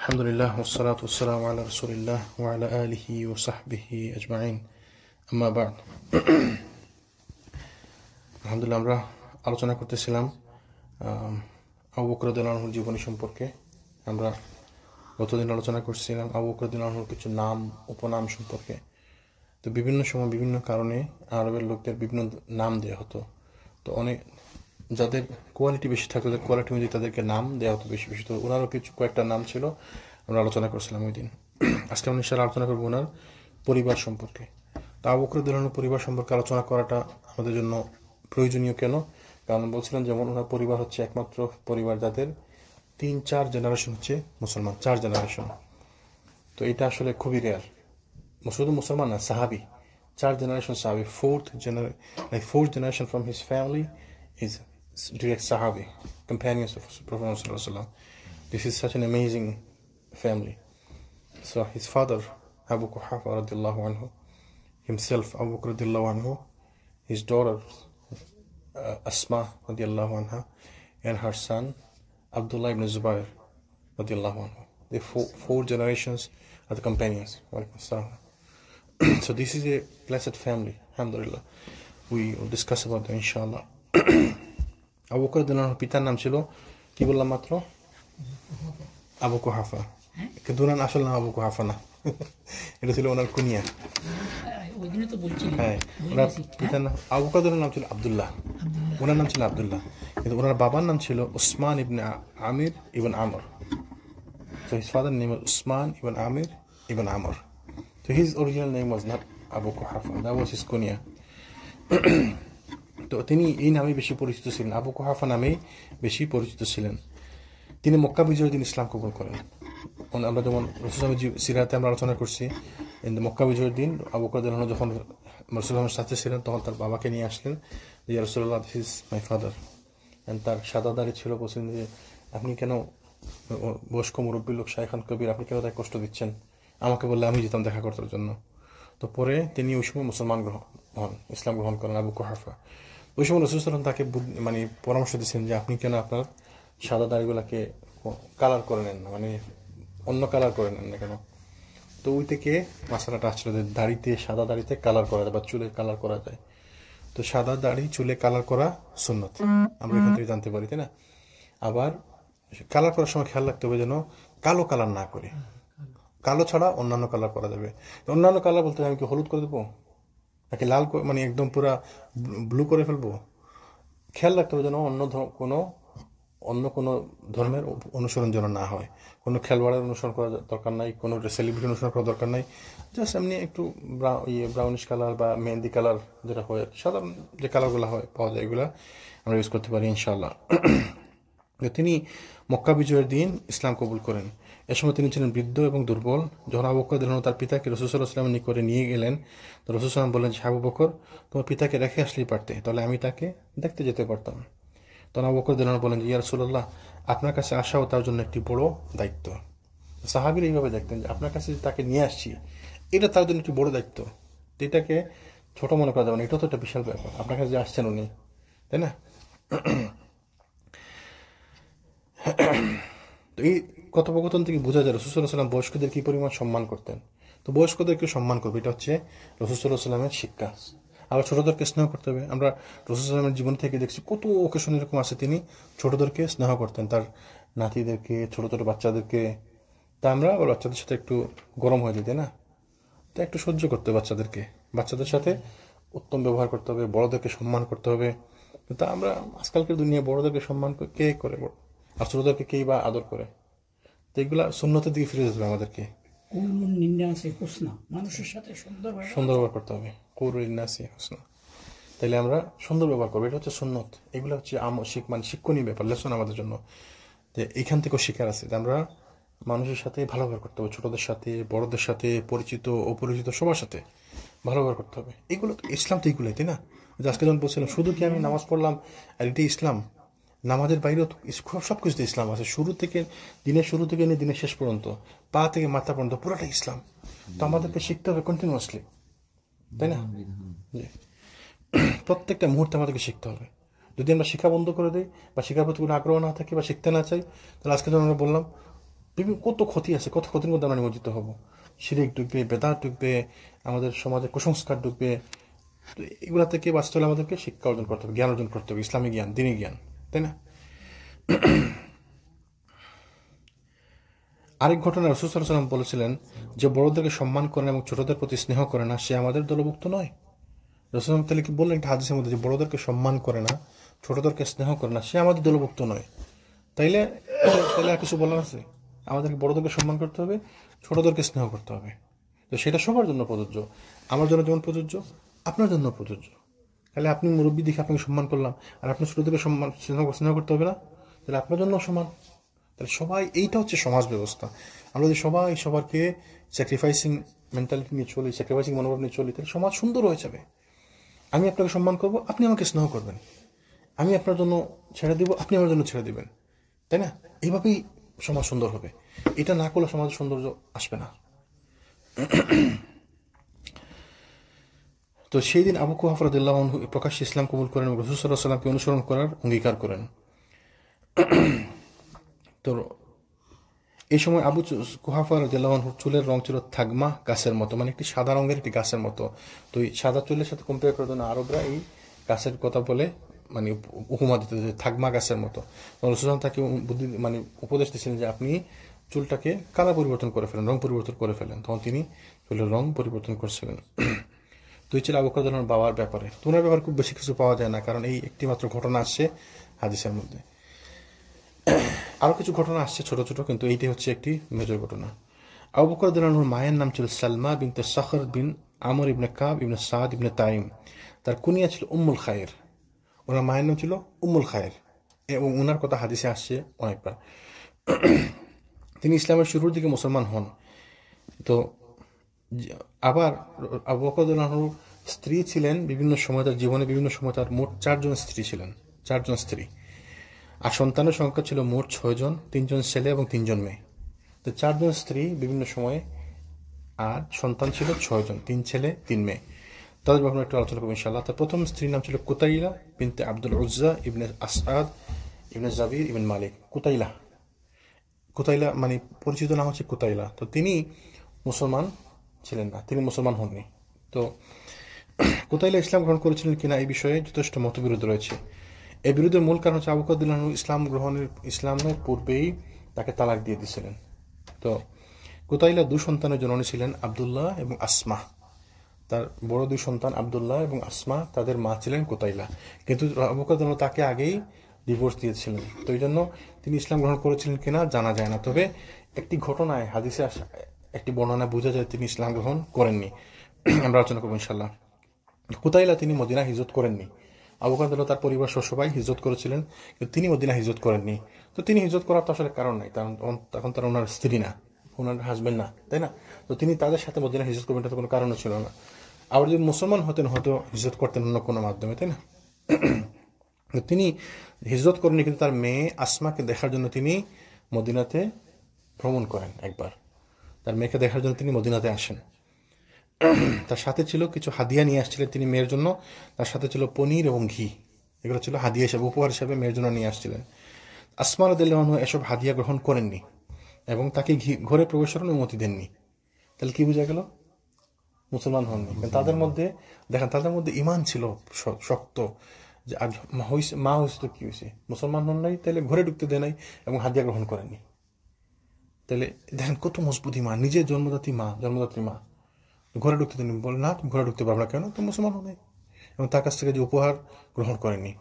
আলহামদুলিল্লাহ ওয়াসসালাতু ওয়াসসালামু আলা রাসূলিল্লাহ ওয়া আলা আলিহি ওয়া সাহবিহি আজমাইন আম্মা বা'দ। আলহামদুলিল্লাহ, আমরা আলোচনা করতেছিলাম আবু বকর রাদিয়াল্লাহু আনহুর জীবনী সম্পর্কে। আমরা গতদিন আলোচনা করছিলাম আবু বকর রাদিয়াল্লাহু আনহুর কিছু নাম উপনাম সম্পর্কে। তো বিভিন্ন সময় বিভিন্ন কারণে আরবের লোকদের বিভিন্ন নাম দেওয়া হতো। তো অনেক যাদের কোয়ালিটি বেশি থাকতো, তাদের কোয়ালিটি অনুযায়ী তাদেরকে নাম দেওয়া হতো বেশি বেশি। তো ওনারও কয়েকটা নাম ছিল, আমরা আলোচনা করছিলাম ওই দিন। আজকে আমরা ইনশাআল্লাহ আলোচনা করবো ওনার পরিবার সম্পর্কে। তো আবু বকর রাদিয়াল্লাহু আনহুর পরিবার সম্পর্কে আলোচনা করাটা আমাদের জন্য প্রয়োজনীয়। কেন? কারণ বলছিলেন যেমন ওনার পরিবার হচ্ছে একমাত্র পরিবার যাদের 3-4 জেনারেশন হচ্ছে মুসলমান, 4 জেনারেশন। তো এটা আসলে খুবই রেয়ার। শুধু মুসলমান না, সাহাবি, 4 generation sahabi, fourth generation from his family is direct sahabi, companions of Prophet Muhammad sallallahu alaihi wasallam. This is such an amazing family. So his father Abu Quhafa radiyallahu anhu, himself Abu Bakr radiyallahu anhu, his daughter Asma radiyallahu anha, and her son Abdullah ibn Zubair radiyallahu anhu. The four generations are the companions. So this is a blessed family, alhamdulillah. We will discuss about that inshallah. Abu Bakr রাদিয়াল্লাহু আনহুর পিতার নাম ছিল, কি বললাম মাত্র, আবু কুহাফা। কিন্তু ওনার আসল নাম আবু কুহাফা না, এটা ছিল ওনার কুনিয়া। হ্যাঁ, ওনার পিতার নাম আবু বকর রাদিয়াল্লাহু আনহুর নাম ছিল আব্দুল্লাহ, ওনার নাম ছিল আব্দুল্লাহ। কিন্তু ওনার বাবার নাম ছিল উসমান ইবনে আমির ইবন আমর। So his father name was Usman ibn Amir ibn Amr. So his original name was not Abu Quhafa, that was his kunya. তো তিনি এই নামে বেশি পরিচিত ছিলেন, আবু কুহাফা নামেই বেশি পরিচিত ছিলেন। তিনি মক্কা বিজয়ের দিন ইসলাম কবুল করেন। আমরা যেমন রাসূলুল্লাহর সিরাতে আমরা আলোচনা করছি, মক্কা বিজয়ের দিন আবু বকর রাদিয়াল্লাহু আনহু যখন রাসূলুল্লাহর সাথে ছিলেন, তখন তার বাবাকে নিয়ে আসলেন যে ইয়া রাসূলুল্লাহ, this is my father. And তার সাদা দাড়ি ছিল। বলছেন যে আপনি কেন, বয়স্ক মুরব্বী লোক, শায়খান কবির, আপনি কেন তাকে কষ্ট দিচ্ছেন? আমাকে বললে আমি যেতাম দেখা করার জন্য। তো পরে তিনি ওই সময় মুসলমান ইসলাম গ্রহণ করেন আবু কুহাফা। ওই সময় রাসূল সাল্লাল্লাহু আলাইহি ওয়াসাল্লাম তাকে মানে পরামর্শ দিচ্ছেন যে আপনি কেন আপনার সাদা দাড়িগুলাকে কালার করে নেন না, মানে অন্য কালার করে নেন না কেন? তো ওই থেকে মাসালাটা আসছিল যে দাড়িতে, সাদা দাড়িতে কালার করা যায় বা চুলে কালার করা যায়। তো সাদা দাড়ি চুলে কালার করা সুন্নত, আমরা এখান থেকে জানতে পারি, তাই না? আবার কালার করার সময় খেয়াল রাখতে হবে যেন কালো কালার না করে, কালো ছাড়া অন্যান্য কালার করা যাবে। অন্যান্য কালার বলতে আমি কি হলুদ করে দেবো নাকি লাল, মানে একদম পুরা ব্লু করে ফেলবো? খেয়াল রাখতে হবে যেন অন্য কোনো ধর্মের অনুসরণ যেন না হয়। কোনো খেলোয়াড়ের অনুসরণ করা দরকার নাই, কোনো সেলিব্রিটি অনুসরণ করা দরকার নাই। জাস্ট এমনি একটু ব্রাউনিশ কালার বা মেহেন্দি কালার যেটা হয়, সাধারণ যে কালারগুলো হয় পাওয়া যায়, এগুলো আমরা ইউজ করতে পারি ইনশাআল্লাহ। তিনি মক্কা বিজয়ের দিন ইসলাম কবুল করেন। এ সময় তিনি ছিলেন বৃদ্ধ এবং দুর্বল। যখন আবু বকর রাদিয়াল্লাহু আনহু তার পিতাকে রাসূল সাল্লাল্লাহু আলাইহি ওয়াসাল্লামের নিকটে নিয়ে গেলেন, তো রাসূল সাল্লাল্লাহু আলাইহি ওয়াসাল্লাম বললেন যে আবু বকর, তোমার পিতাকে রেখে আসলেই পারতে, তাহলে আমি তাকে দেখতে যেতে পারতাম। তখন আবু বকর রাদিয়াল্লাহু আনহু বলেন যে ইয়া রাসূলুল্লাহ, আপনার কাছে আসাও তার জন্য একটি বড় দায়িত্ব। সাহাবীরা এইভাবে দেখতেন যে আপনার কাছে তাকে নিয়ে আসছি, এটা তার জন্য একটি বড় দায়িত্ব, এটাকে ছোট মনে করা যাবে না, এটা তো একটা বিশাল ব্যাপার, আপনার কাছে যে আসছেন উনি, তাই না? তো এই কথোপকথন থেকে বোঝা যায় রাসূল সাল্লাল্লাহু আলাইহি ওয়াসাল্লাম বয়স্কদের কি পরিমাণ সম্মান করতেন। তো বয়স্কদেরকে সম্মান করবে, এটা হচ্ছে রাসূল সাল্লাল্লাহু আলাইহি ওয়াসাল্লামের শিক্ষা। আবার ছোটদেরকে স্নেহ করতে হবে। আমরা রাসূল সাল্লাল্লাহু আলাইহি ওয়াসাল্লামের জীবন থেকে দেখছি কত অকেশন এরকম আছে, তিনি ছোটদেরকে স্নেহ করতেন, তার নাতিদেরকে, ছোট ছোট বাচ্চাদেরকে। তা আমরা আবার বাচ্চাদের সাথে একটু গরম হয়ে যেতে না, তা একটু সহ্য করতে হবে বাচ্চাদের সাথে উত্তম ব্যবহার করতে হবে, বড়দেরকে সম্মান করতে হবে। তা আমরা আজকালকার দুনিয়ায় বড়দেরকে সম্মান কে করে, আর ছোটদেরকে কেই বা আদর করে? তো এগুলা সুন্নতের দিকে ফিরে যেতে হবে আমাদেরকে। মানুষের সাথে সুন্দর ব্যবহার করতে হবে, তাইলে আমরা সুন্দর ব্যবহার করবো, এটা হচ্ছে সুন্নত। এগুলো হচ্ছে মানে শিক্ষণীয় ব্যাপার, লেসন আমাদের জন্য, যে এখান থেকেও শিকার আছে যে আমরা মানুষের সাথে ভালো ব্যবহার করতে হবে, ছোটদের সাথে, বড়দের সাথে, পরিচিত অপরিচিত সবার সাথে ভালো ব্যবহার করতে হবে। এগুলো তো ইসলাম, তো এগুলোই, তাই না? আজকে যখন বলছিলাম শুধু কি আমি নামাজ পড়লাম আর এটাই ইসলাম? নামাজের বাইরেও সবকিছুতে ইসলাম আছে, দিনের শুরু থেকে নিয়ে দিনের শেষ পর্যন্ত, পা থেকে মাথা পর্যন্ত পুরোটা ইসলাম। তো আমাদেরকে শিখতে হবে কন্টিনিউয়াসলি, তাই না? প্রত্যেকটা মুহূর্তে আমাদেরকে শিখতে হবে। যদি আমরা শিক্ষা বন্ধ করে দিই বা শিক্ষার প্রতি কোনো আগ্রহ না থাকি বা শিখতে না চাই, তাহলে আজকে যখন আমরা বললাম বিভিন্ন কত ক্ষতি আছে, কত ক্ষতির মধ্যে আমরা নিমজ্জিত হব। শিরিক ঢুকবে, বেদাত ঢুকবে, আমাদের সমাজে কুসংস্কার ঢুকবে। তো এগুলা থেকে বাঁচতে হলে আমাদেরকে শিক্ষা অর্জন করতে হবে, জ্ঞান অর্জন করতে হবে, ইসলামী জ্ঞান, দিনী জ্ঞান, তাই না? আরেক ঘটনায় রাসূল সাল্লাল্লাহু আলাইহি ওয়াসাল্লাম বলেছিলেন যে বড়দেরকে সম্মান করে না এবং ছোটদের প্রতি স্নেহ করে না, সে আমাদের দলভুক্ত নয়। রাসূল সাল্লাল্লাহু আলাইহি ওয়াসাল্লাম বললেন একটা হাদিসের মধ্যে যে বড়দেরকে সম্মান করে না, ছোটদেরকে স্নেহ করে না, সে আমাদের দলভুক্ত নয়। তাইলে তাইলে আর কিছু বলার আছে? আমাদেরকে বড়দেরকে সম্মান করতে হবে, ছোটদেরকে স্নেহ করতে হবে। তো সেটা সবার জন্য প্রযোজ্য, আমার জন্য যেমন প্রযোজ্য, আপনার জন্য প্রযোজ্য। তাহলে আপনি মুরব্বী দেখে আপনাকে সম্মান করলাম, আর আপনি ছোটদেরকে সম্মান স্নেহ করতে হবে না, তাহলে আপনার জন্য সমান। তাহলে সবাই, এইটা হচ্ছে সমাজ ব্যবস্থা। আমরা যদি সবাই সবারকে স্যাক্রিফাইসিং মেন্টালিটি নিয়ে চলি, স্যাক্রিফাইসিং মনোভাব নিয়ে চলি, তাহলে সমাজ সুন্দর হয়ে যাবে। আমি আপনাকে সম্মান করব, আপনি আমাকে স্নেহ করবেন। আমি আপনার জন্য ছেড়ে দিব, আপনি আমার জন্য ছেড়ে দিবেন, তাই না? এইভাবেই সমাজ সুন্দর হবে। এটা না করলে সমাজের সৌন্দর্য আসবে না। তো সেই দিন আবু কুহাফা রাদিয়াল্লাহু আনহু প্রকাশ্যে ইসলাম কবুল করেন এবং রাসূল সাল্লাল্লাহু আলাইহি ওয়াসাল্লামকে অনুসরণ করার অঙ্গীকার করেন। তো এই সময় আবু কুহাফা রাদিয়াল্লাহু আনহুর চুলের রং ছিল থাগমা গাছের মতো, মানে একটি সাদা রঙের একটি গাছের মতো। তো এই সাদা চুলের সাথে কম্পেয়ার করে না আরবরা এই গাছের কথা বলে, মানে উপমা দিতে, যে থাগমা গাছের মতো। রাসূল তাকে বুদ্ধি, মানে উপদেশ দিচ্ছিলেন যে আপনি চুলটাকে কালার পরিবর্তন করে ফেলেন, রং পরিবর্তন করে ফেলেন। তখন তিনি চুলের রং পরিবর্তন করছিলেন। তো এই ছিল আবু বকর রাদিয়াল্লাহু আনহুর বাবার ব্যাপারে। তোনার ব্যাপারে খুব বেশি কিছু পাওয়া যায় না, কারণ এই একটি মাত্র ঘটনা আসছে হাদিসের মধ্যে। আরো কিছু ঘটনা আসছে ছোট ছোট, কিন্তু এইটাই হচ্ছে একটি মেজর ঘটনা। আবু বকর রাদিয়াল্লাহু আনহুর মায়ের নাম ছিল সালমা বিনতে সখর বিন আমর ইবনে কাব ইবনে সাদ ইবনে তাইম। তার কুনিয়া ছিল উম্মুল খায়ের। ওনার মায়ের নাম ছিল উম্মুল খায়ের, এবং ওনার কথা হাদিসে আসছে অনেকবার। তিনি ইসলামের শুরুর দিকে মুসলমান হন। তো আবার আবু বকর রাদিয়াল্লাহু আনহুর স্ত্রী ছিলেন বিভিন্ন সময়, তার জীবনে বিভিন্ন সময় তার মোট 4 জন স্ত্রী ছিলেন, 4 জন স্ত্রী। আর সন্তানের সংখ্যা ছিল মোট 6 জন, 3 জন ছেলে এবং 3 জন মেয়ে। তো 4 জন স্ত্রী বিভিন্ন সময়ে, আর সন্তান ছিল 6 জন, 3 ছেলে 3 মেয়ে। তাদের ব্যাপারে একটু আলোচনা করবো ইনশাআল্লাহ। তার প্রথম স্ত্রীর নাম ছিল কুতাইলা বিনতে আব্দুল উজ্জা ইবনে আসআদ ইবনে জাবির ইবনে মালিক। কুতাইলা, কুতাইলা মানে পরিচিত নাম হচ্ছে কুতাইলা। তো তিনি মুসলমান ছিলেন না, তিনি মুসলমান হননি। তো কুতাইলা ইসলাম গ্রহণ করেছিলেন কিনা এই বিষয়ে যথেষ্ট মতবিরোধ রয়েছে। এই বিরোধের মূল কারণ হচ্ছে আবু বকর রাদিয়াল্লাহু আনহু ইসলামের পূর্বেই তাকে তালাক দিয়ে দিয়েছিলেন। তো কুতাইলা 2 সন্তানের জননী ছিলেন, আব্দুল্লাহ এবং আসমা। তার বড় 2 সন্তান আব্দুল্লাহ এবং আসমা, তাদের মা ছিলেন কুতাইলা। কিন্তু আবু বকর রাদিয়াল্লাহু আনহু তাকে আগেই ডিভোর্স দিয়েছিলেন। তো এই জন্য তিনি ইসলাম গ্রহণ করেছিলেন কিনা জানা যায় না। তবে একটি ঘটনায় হাদিসে একটি বর্ণনা বোঝা যায় তিনি ইসলাম গ্রহণ করেননি। আমরা আলোচনা করবো ইনশাল্লাহ। কুতাইলা তিনি মদিনা হিজরত করেননি। আবু বকর রাদিয়াল্লাহু তার পরিবার সবাই হিজরত করেছিলেন, কিন্তু তিনি মদিনা হিজরত করেননি। তো তিনি হিজরত করার তো আসলে কারণ নাই, তখন তার ওনার স্ত্রী না, ওনার হাজবেন্ড না, তাই না? তো তিনি তাদের সাথে মদিনা হিজরত করবেন, এটা কোনো কারণও ছিল না। আবার যদি মুসলমান হতেন হয়তো হিজরত করতেন অন্য কোনো মাধ্যমে, তাই না? তিনি হিজরত করেননি, কিন্তু তার মেয়ে আসমাকে দেখার জন্য তিনি মদিনাতে ভ্রমণ করেন। একবার তার মেয়েকে দেখার জন্য তিনি মদিনাতে আসেন। তার সাথে ছিল কিছু হাদিয়া নিয়ে আসছিলেন তিনি মেয়ের জন্য। তার সাথে ছিল পনির এবং ঘি, এগুলো ছিল হাদিয়া হিসেবে, উপহার হিসেবে মেয়ের জন্য নিয়ে আসছিলেন। আসমা রাদিয়াল্লাহু আনহা এসব হাদিয়া গ্রহণ করেননি এবং তাকে ঘরে প্রবেশের অনুমতি দেননি। তাহলে কি বোঝা গেল? মুসলমান হননি। তাদের মধ্যে দেখেন, তাদের মধ্যে ইমান ছিল শক্ত, যে মা হয়েছে তো কি হয়েছে, মুসলমান হন নাই, তাহলে ঘরে ঢুকতে দেয় নাই এবং হাদিয়া গ্রহণ করেননি। তাহলে দেখেন কত মজবুত ইমান, নিজের জন্মদাত্রী মা ঘরে ঢুকতে দেননি, বলে না তুমি ঘরে ঢুকতে পারবে না, কেন? তো মুসলমান হন নাই, এবং তার কাছ থেকে যে উপহার গ্রহণ করেননি।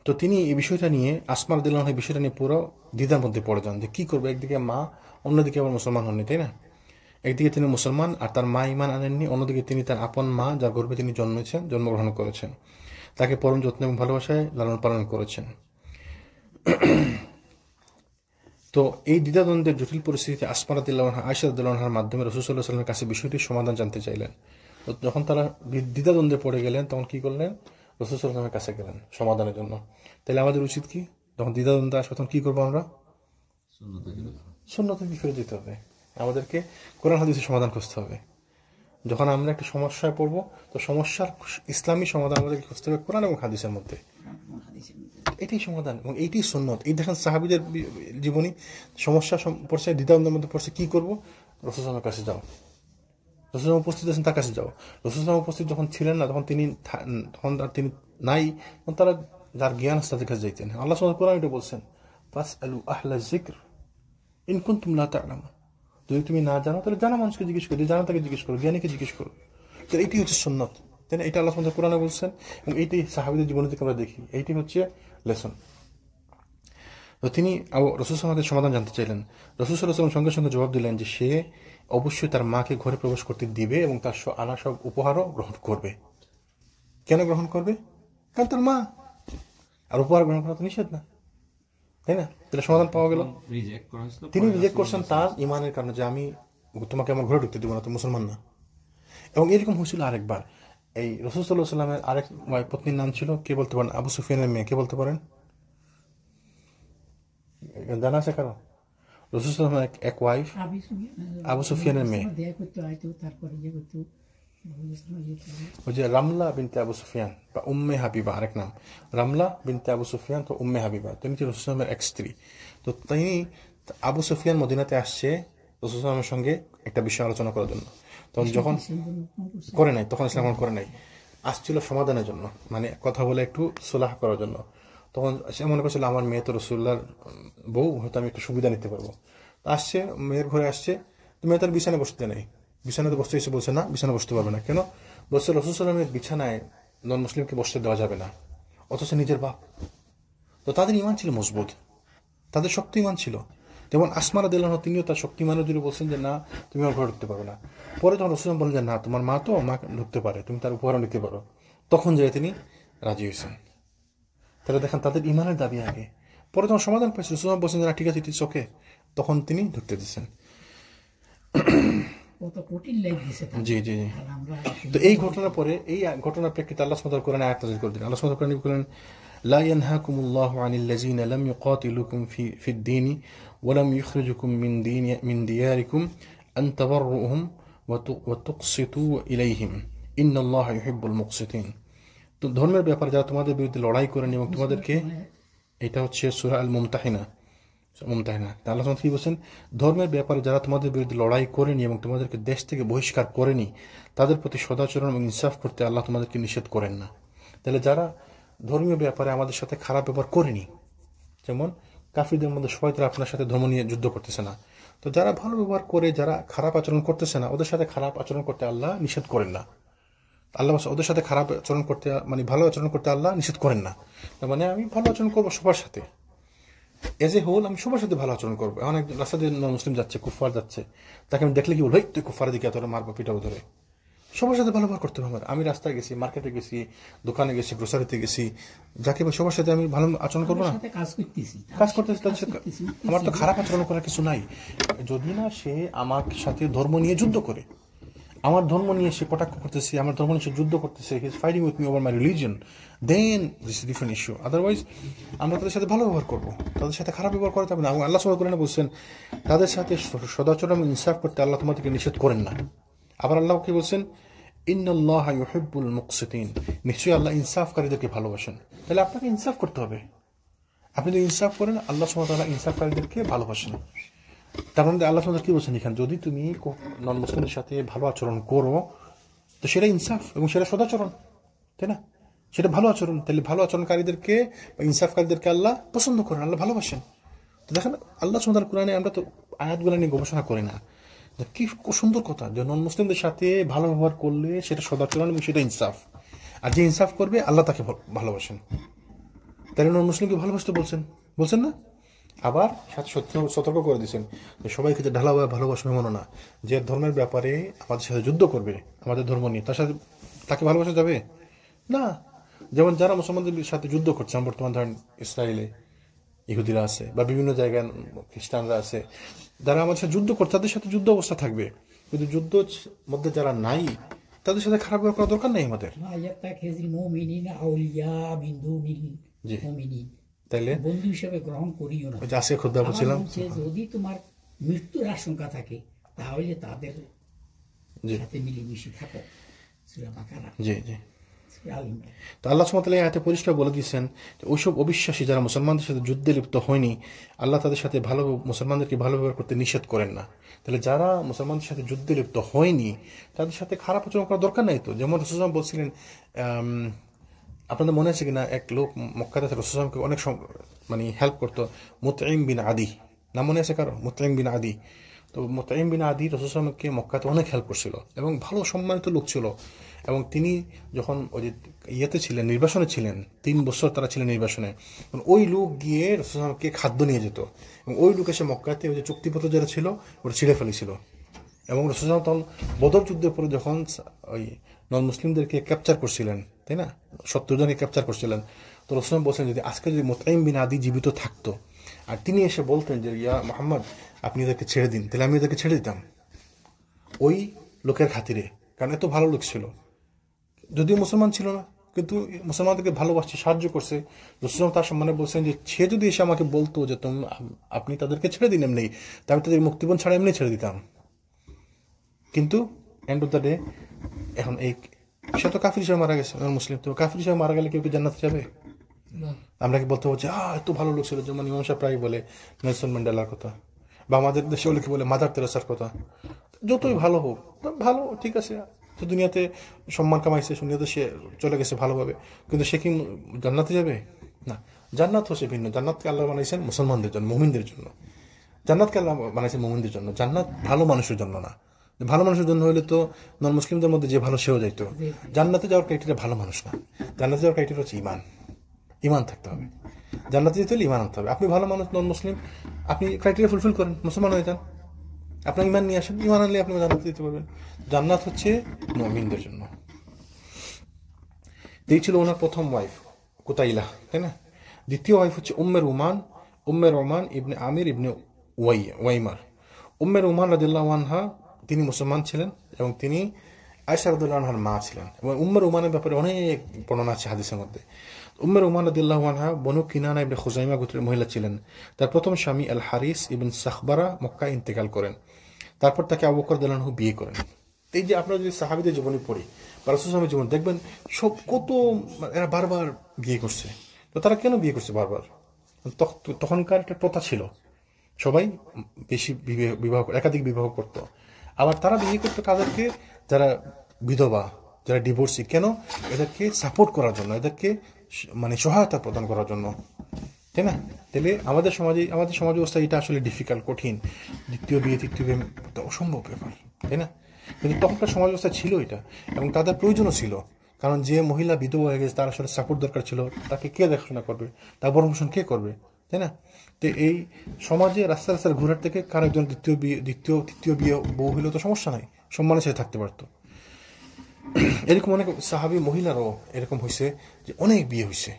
তো তিনি এই বিষয়টা নিয়ে, আসমা রাদিয়াল্লাহু আনহা এই বিষয়টা নিয়ে পুরো দ্বিধার মধ্যে পড়ে যান যে কি করবে। একদিকে মা, অন্যদিকে আবার মুসলমান হননি, তাই না? একদিকে তিনি মুসলমান আর তার মা ইমান আনেননি, অন্যদিকে তিনি তার আপন মা, যার গর্ভে তিনি জন্মগ্রহণ করেছেন, তাকে পরম যত্ন এবং ভালোবাসায় লালন পালন করেছেন। তো এই দ্বিধাদ্বন্দ্বের জটিল পরিস্থিতিতে আসমা রাদিয়াল্লাহু আনহা আয়েশা রাদিয়াল্লাহু আনহার মাধ্যমে রাসূল সাল্লাল্লাহু আলাইহি ওয়াসাল্লামের কাছে বিষয়টির সমাধান জানতে চাইলেন। তো যখন তারা দ্বিধাদ্বন্দ্বে পড়ে গেলেন, তখন কি করলেন? রাসূল সাল্লাল্লাহু আলাইহি ওয়াসাল্লামের কাছে গেলেন সমাধানের জন্য। তাহলে আমাদের উচিত কি? যখন দ্বিধাদ্বন্দ্ব আসবে তখন কি করবো আমরা? সুন্নতে কি করে দিতে হবে, আমাদেরকে কোরআন হাদিসের সমাধান খুঁজতে হবে। যখন আমরা একটা সমস্যায় পড়বো, তো সমস্যার ইসলামী সমাধান আমাদেরকে খুঁজতে হবে কোরআন এবং হাদিসের মধ্যে। এটাই সমাধান এবং এইটাই সুন্নত। এই দেখেন সাহাবীদের জীবনী, সমস্যা পড়ছে, দ্বিধাদ্বন্দ্বের মধ্যে পড়ছে, কি করবো? রাসূল সাল্লাল্লাহু আলাইহি ওয়াসাল্লামের কাছে যাও। রাসূল সাল্লাল্লাহু উপস্থিত আছেন, তার কাছে যাও। রাসূল সাল্লাল্লাহু উপস্থিত যখন ছিলেন না, তখন তিনি নাই, তখন তারা যার জ্ঞান আছে তাদের কাছে যাইতেন। আল্লাহ সুবহানাহু ওয়া তাআলা কোরআনে এটা বলছেন, ফাসআলু আহলা যিকর ইন কুনতুম লা তা'লামুন। যদি তুমি না জানো তাহলে জানা মানুষকে জিজ্ঞেস করো, জানা তাকে জিজ্ঞেস করো, জ্ঞানীকে জিজ্ঞেস করো। তো এইটি হচ্ছে সুন্নত, তাই না? এটা আল্লাহ সুবহানাহু ওয়া তাআলা কোরআনে বলছেন এবং এইটি সাহাবীদের জীবনে থেকে আমরা দেখি, এইটি হচ্ছে লেসন। তো তিনি রাসূল সাল্লাল্লাহু আলাইহি ওয়াসাল্লামের সমাধান জানতে চাইলেন। রাসূল সাল্লাল্লাহু আলাইহি ওয়াসাল্লাম সঙ্গে সঙ্গে জবাব দিলেন যে সে অবশ্যই তার মাকে ঘরে প্রবেশ করতে দিবে এবং তার আনা সব উপহারও গ্রহণ করবে। কেন গ্রহণ করবে? কারণ তার মা, আর উপহার গ্রহণ করা তো নিষেধ না, তাই না? তাহলে সমাধান পাওয়া গেল। তিনি রিজেক্ট করছেন তার ইমানের কারণে, যে আমি তোমাকে আমার ঘরে ঢুকতে দিব না, তুমি মুসলমান না। এবং এরকম হয়েছিল আরেকবার। এই রাসূল সাল্লাল্লাহু আলাইহি ওয়াসাল্লামের আরেক পত্নীর নাম ছিল, কে বলতে পারেন? আবু সুফিয়ানের মেয়ে, কে বলতে পারেন? জানা আছে কারো? রাসূল সাল্লাল্লাহু আলাইহি ওয়াসাল্লামের এক ওয়াইফ আবু সুফিয়ানের মেয়ে, ওই যে রামলা বিনতে আবু সুফিয়ান বা উম্মে হাবিবা, আরেক নাম রামলা বিনতে আবু সুফিয়ান, তো উম্মে হাবিবা, তিনি রাসূল সাল্লাল্লাহু আলাইহি ওয়াসাল্লামের এক স্ত্রী। তো তিনি, আবু সুফিয়ান মদিনাতে আসছে রাসূল সাল্লাল্লাহু আলাইহি ওয়াসাল্লামের সঙ্গে একটা বিষয় আলোচনা করার জন্য। তখন যখন করে নাই, তখন ইসলাম গ্রহণ করে নাই, আসছিল সমাধানের জন্য, মানে কথা বলে একটু সুলাহ করার জন্য। তখন সে মনে করছিল আমার মেয়ে তো রাসূলুল্লাহর বউ, হয়তো আমি একটু সুবিধা নিতে পারবো। আসছে, মেয়ের ঘরে আসছে, তো মেয়ে তার বিছানায় বসতে নেই, বিছানাতে বসতে এসে বলছে না, বিছানা বসতে পারবে না। কেন? বলছে রাসূল সাল্লাল্লাহু আলাইহি ওয়াসাল্লামের বিছানায় নন মুসলিমকে বসতে দেওয়া যাবে না, অথচ নিজের বাপ। তো তাদের ইমান ছিল মজবুত, তাদের শক্তি ইমান ছিল। যেমন আসমা রাদিয়াল্লাহু আনহা, তিনিও তার শক্তি ইমানের জন্য বলছেন যে না, তুমি আমার ঘরে ঢুকতে পারবে না। পরে যখন রাসূল বলেন যে না, তোমার মা তো, মা ঢুকতে পারে, তুমি তার উপহারও নিতে পারো, তখন যাই তিনি রাজি হয়েছেন। তাহলে দেখেন তাদের ইমানের দাবি আগে, পরে যখন সমাধান পাইছে, রাসূল বলছেন যে না ঠিক আছে, ইট ইজ ওকে, তখন তিনি ঢুকতে দিচ্ছেন। জি জি জি। তো এই ঘটনার পরে, এই ঘটনার প্রেক্ষিতে আল্লাহ সুবহানাহু ওয়া তাআলা কোরআনে আয়াত নাযিল করে দিলেন। আল্লাহ সুবহানাহু ওয়া তাআলা বলেন, লা ইয়ানহাকুমুল্লাহু আনিল লাযিনা লাম ইউকাতিলুকুম ফিদ দীন ওয়া লাম ইখরিজুকুম মিন দিয়ারিকুম আন তাবাররুহুম ওয়া তুকসিতু ইলাইহিম ইন্নাল্লাহা ইউহিব্বুল মুকসিতিন। তো ধর্মের ব্যাপারে যারা তোমাদের বিরুদ্ধে লড়াই করেন এবং তোমাদেরকে, এটা হচ্ছে সূরা আল মুমতাহিনা। আল্লাহ কি বলছেন? ধর্মের ব্যাপারে যারা তোমাদের বিরুদ্ধে লড়াই করেনি এবং তোমাদেরকে দেশ থেকে বহিষ্কার করেনি, তাদের প্রতি সদাচরণ এবং ইনসাফ করতে আল্লাহ তোমাদেরকে নিষেধ করেন না। তাহলে যারা ধর্মীয় ব্যাপারে আমাদের সাথে খারাপ ব্যবহার করেনি, যেমন কাফিরদের মধ্যে সবাই তারা আপনার সাথে ধর্ম নিয়ে যুদ্ধ করতেছে না, তো যারা ভালো ব্যবহার করে, যারা খারাপ আচরণ করতেছে না, ওদের সাথে খারাপ আচরণ করতে আল্লাহ নিষেধ করেন না। আল্লাহ ওদের সাথে খারাপ আচরণ করতে, মানে ভালো আচরণ করতে আল্লাহ নিষেধ করেন না। মানে আমি ভালো আচরণ করবো সবার সাথে, এজ এ হোল আমি সবার সাথে ভালো আচরণ করবো। এখন একজন রাস্তা দিয়ে নন মুসলিম যাচ্ছে, কুফার যাচ্ছে, তাকে আমি দেখলে কি বলবো, তুই কুফারের দিকে এত মারবো, পিটাবো ধরে। সবার সাথে ভালো ব্যবহার করতে হবে আমার। আমি রাস্তায় গেছি, মার্কেটে গেছি, দোকানে গেছি, গ্রোসারিতে গেছি, যাকে সবার সাথে আমি ভালো আচরণ করবো না? কাজ করতেছি, তাদের সাথে আমার তো খারাপ আচরণ করার কিছু নাই। যদি না সে আমার সাথে ধর্ম নিয়ে যুদ্ধ করে, আমার ধর্ম নিয়ে সে কটাক্ষ করতেছে, আমার ধর্ম নিয়ে সে যুদ্ধ করতেছে, he is fighting with me over my religion, then this is different issue. Otherwise আমরা তাদের সাথে ভালো ব্যবহার করবো, তাদের সাথে খারাপ ব্যবহার করা যাবে না। আল্লাহ সুবহানাহু ওয়া তাআলা বলছেন তাদের সাথে সদাচরণ এবং ইনসাফ করতে আল্লাহ তোমাদেরকে নিষেধ করেন না। আবার আল্লাহ কি বলছেন? ইন্নাল্লাহা ইউহিব্বুল মুকসিতিন, নিশ্চয়ই আল্লাহ ইনসাফকারীদেরকে ভালোবাসেন। তাহলে আপনাকে ইনসাফ করতে হবে। আপনি যদি ইনসাফ করেন, আল্লাহ সুবহানাহু ওয়া তাআলা ইনসাফকারীদেরকে ভালোবাসেন। তার মধ্যে আল্লাহ সুবহানাহু ওয়া তাআলা কি বলছেন এখানে? যদি তুমি নন মুসলিমদের সাথে ভালো আচরণ করো, তো সেটা ইনসাফ এবং সেটা সদাচরণ, তাই না? সেটা ভালো আচরণ। তাহলে ভালো আচরণকারীদেরকে বা ইনসাফকারীদেরকে আল্লাহ পছন্দ করেন, আল্লাহ ভালোবাসেন। তো দেখেন আল্লাহ সুবহানাহু ওয়া তাআলা কোরআনে, আমরা তো আয়াতগুলো নিয়ে গবেষণা করি না, কি সুন্দর কথা যে নন মুসলিমদের সাথে ভালো ব্যবহার করলে সেটা সদাচরণ এবং সেটা ইনসাফ, আর যে ইনসাফ করবে আল্লাহ তাকে ভালোবাসেন। তাহলে নন মুসলিমকে ভালোবাসতে বলছেন না? আবার সাথে সতর্ক করে দিয়েছেন যে সবাইকে যে ঢালাভাবে ভালোবাসবে এমন না, যে ধর্মের ব্যাপারে আমাদের সাথে যুদ্ধ করবে, আমাদের ধর্ম নিয়ে, তার সাথে তাকে ভালোবাসা যাবে না। যেমন যারা মুসলমানদের সাথে যুদ্ধ করছে, বর্তমান ধরেন ইসরায়েলে ইহুদিরা আছে বা বিভিন্ন জায়গায় খ্রিস্টানরা আছে, যারা আমাদের সাথে যুদ্ধ করছে, তাদের সাথে যুদ্ধ অবস্থা থাকবে। কিন্তু যুদ্ধ মধ্যে যারা নাই, তাদের সাথে খারাপ ব্যবহার করার দরকার নেই আমাদের। তাইলে বন্ধু হিসেবে গ্রহণ করিও না। আজকে খুতবা বলছিলাম, যদি তোমার মৃত্যুর আশঙ্কা থাকে তাহলে তাদের জি। সাথে মিলেমিশে থাকো। সূরা বাকারা, জি জি। সূরা আল ইমরান। তো আল্লাহ সুবহানাহু ওয়া তাআলা এই আয়াতে পরিষ্কার বলে দিয়েছেন যে ওইসব অবিশ্বাসী যারা মুসলমানদের সাথে যুদ্ধে লিপ্ত হয়নি, আল্লাহ তাদের সাথে মুসলমানদেরকে ভালো ব্যবহার করতে নিষেধ করেন না। তাহলে যারা মুসলমানদের সাথে যুদ্ধে লিপ্ত হয়নি তাদের সাথে খারাপ আচরণ করার দরকার নাই তো। যেমন রাসূল সাল্লাল্লাহু আলাইহি ওয়াসাল্লাম বলছিলেন, আপনাদের মনে আছে কিনা, এক লোক মক্কাতে রাসূল সাল্লাল্লাহু আলাইহি ওয়াসাল্লামকে অনেক মানে হেল্প করতো, মুতঈম বিন আদি, নাম মনে আছে কারো? মুতঈম বিন আদি। তো মুতঈম বিন আদি রাসূল সাল্লাল্লাহু আলাইহি ওয়াসাল্লামকে মক্কাতে অনেক হেল্প করছিল এবং ভালো সম্মানিত লোক ছিল। এবং তিনি যখন ওই যে ইয়েতে ছিলেন, নির্বাসনে ছিলেন, 3 বছর তারা ছিলেন নির্বাসনে, ওই লোক গিয়ে রাসূল সাল্লাল্লাহু আলাইহি ওয়াসাল্লামকে খাদ্য নিয়ে যেত এবং ওই লোক এসে মক্কাতে ওই যে চুক্তিপত্র যারা ছিল ওটা ছিঁড়ে ফেলেছিল। এবং রাসূল সাল্লাল্লাহু আলাইহি ওয়াসাল্লাম তখন বদর যুদ্ধের পরে যখন ওই নন মুসলিমদেরকে ক্যাপচার করছিলেন, তাই না, 70 জনকে ক্যাপচার করছিলেন, তো রাসূল সাল্লাল্লাহু আলাইহি ওয়াসাল্লাম বলছেন যদি আজকে যদি মুতঈম বিন আদি জীবিত থাকতো আর তিনি এসে বলতেন যে ইয়া মুহাম্মদ আপনি এদেরকে ছেড়ে দিন, তাহলে আমি এদেরকে ছেড়ে দিতাম ওই লোকের খাতিরে, কারণ এত ভালো লোক ছিল। যদিও মুসলমান ছিল না, কিন্তু মুসলমানদেরকে ভালোবাসছে, সাহায্য করছে। রাসূল তার সম্মানে বলছেন যে সে যদি এসে আমাকে বলতো যে আপনি তাদেরকে ছেড়ে দিন এমনি, তা আমি তাদের মুক্তিপণ ছাড়া এমনি ছেড়ে দিতাম। কিন্তু এন্ড অফ দ্য ডে এখন এই সে তো কাফির হিসেবে মারা গেছে, মুসলিম, তো কাফির হিসেবে মারা গেলে কেউ কি জান্নাতে যাবে? আমরা কি বলতে হচ্ছে এত ভালো লোক ছিল, যেমন ইমাম সাহেব প্রায় বলে নেলসন ম্যান্ডেলার কথা, বা আমাদের দেশে লোকে বলে মাদার তেরেসার কথা। যতই ভালো হোক, ভালো ঠিক আছে, তো দুনিয়াতে সম্মান কামাইছে, দুনিয়াতে সে চলে গেছে ভালোভাবে, কিন্তু সে কি জান্নাতে যাবে? না, জান্নাত হচ্ছে ভিন্ন। জান্নাতকে আল্লাহ বানাইছেন মুসলমানদের জন্য, মুমিনদের জন্য। জান্নাতকে আল্লাহ বানাইছেন মুমিনদের জন্য, জান্নাত ভালো মানুষের জন্য না। ভালো মানুষের জন্য হলে তো নন মুসলিমদের মধ্যে যে ভালো সেও যাইতো। জান্নাতে যাওয়ার ক্রাইটেরিয়া ভালো মানুষ না, জান্নাতে যাওয়ার ক্রাইটেরিয়া হচ্ছে ইমান। ইমান থাকতে হবে, জান্নাতে যেতে হলে ইমান আনতে হবে। আপনি ভালো মানুষ, নন মুসলিম, আপনি ক্রাইটেরিয়া ফুলফিল করেন, মুসলমান হয়ে যান, আপনার ইমান নিয়ে আসেন, ইমান আনলে আপনি জান্নাতে দিতে পারবেন। জান্নাত হচ্ছে মুমিনদের জন্য। এই ছিল ওনার প্রথম ওয়াইফ কুতাইলা, তাই না? দ্বিতীয় ওয়াইফ হচ্ছে উম্মে রোমান ইবনে আমির ইবনে ওয়াইমার। উম্মে রোমান রাদিয়াল্লাহু আনহা তিনি মুসলমান ছিলেন এবং তিনি আয়েশা রাদিয়াল্লাহু আনহার মা ছিলেন। এবং উম্মে রোমানের ব্যাপারে অনেক বর্ণনা আছে হাদিসের মধ্যে। উম্মে রোমান রাদিয়াল্লাহু আনহা বনু কিনানা ইবনে খুজাইমা গোত্রের মহিলা ছিলেন। তার প্রথম স্বামী আল হারিস ইবন সাখবারা মক্কায় ইন্তেকাল করেন। তারপর তাকে আবু বকর রাদিয়াল্লাহু আনহু বিয়ে করেন। এই যে আপনারা যদি সাহাবীদের জীবনী পড়ি বা রাসূল সাল্লাল্লাহু আলাইহি ওয়াসাল্লামের জীবন দেখবেন, সব কত এরা বারবার বিয়ে করছে। তো তারা কেন বিয়ে করছে বারবার? তখনকার একটা প্রথা ছিল, সবাই বেশি বিবাহ, একাধিক বিবাহ করত। আবার তারা বিয়ে করতো কাদেরকে? যারা বিধবা, যারা ডিভোর্সি। কেন? এদেরকে সাপোর্ট করার জন্য, এদেরকে মানে সহায়তা প্রদান করার জন্য, তাই না? তাহলে আমাদের সমাজ ব্যবস্থা এটা আসলে ডিফিকাল্ট, কঠিন। দ্বিতীয় বিয়ে, তৃতীয় বিয়ে অসম্ভব ব্যাপার, তাই না? কিন্তু তখনকার সমাজ ব্যবস্থা ছিল এটা, এবং তাদের প্রয়োজনও ছিল। কারণ যে মহিলা বিধবা হয়ে গেছে তার আসলে সাপোর্ট দরকার ছিল। তাকে কে দেখাশোনা করবে, তার ভরণ পোষণ কে করবে, তাই না? তো এই সমাজে রাস্তায় ঘোরার থেকে কার একজন তৃতীয় বিয়ে বউ হইলেও তো সমস্যা নাই, সম্মানের সাথে থাকতে পারতো। এরকম অনেক সাহাবী মহিলারও এরকম হয়েছে যে অনেক বিয়ে হয়েছে,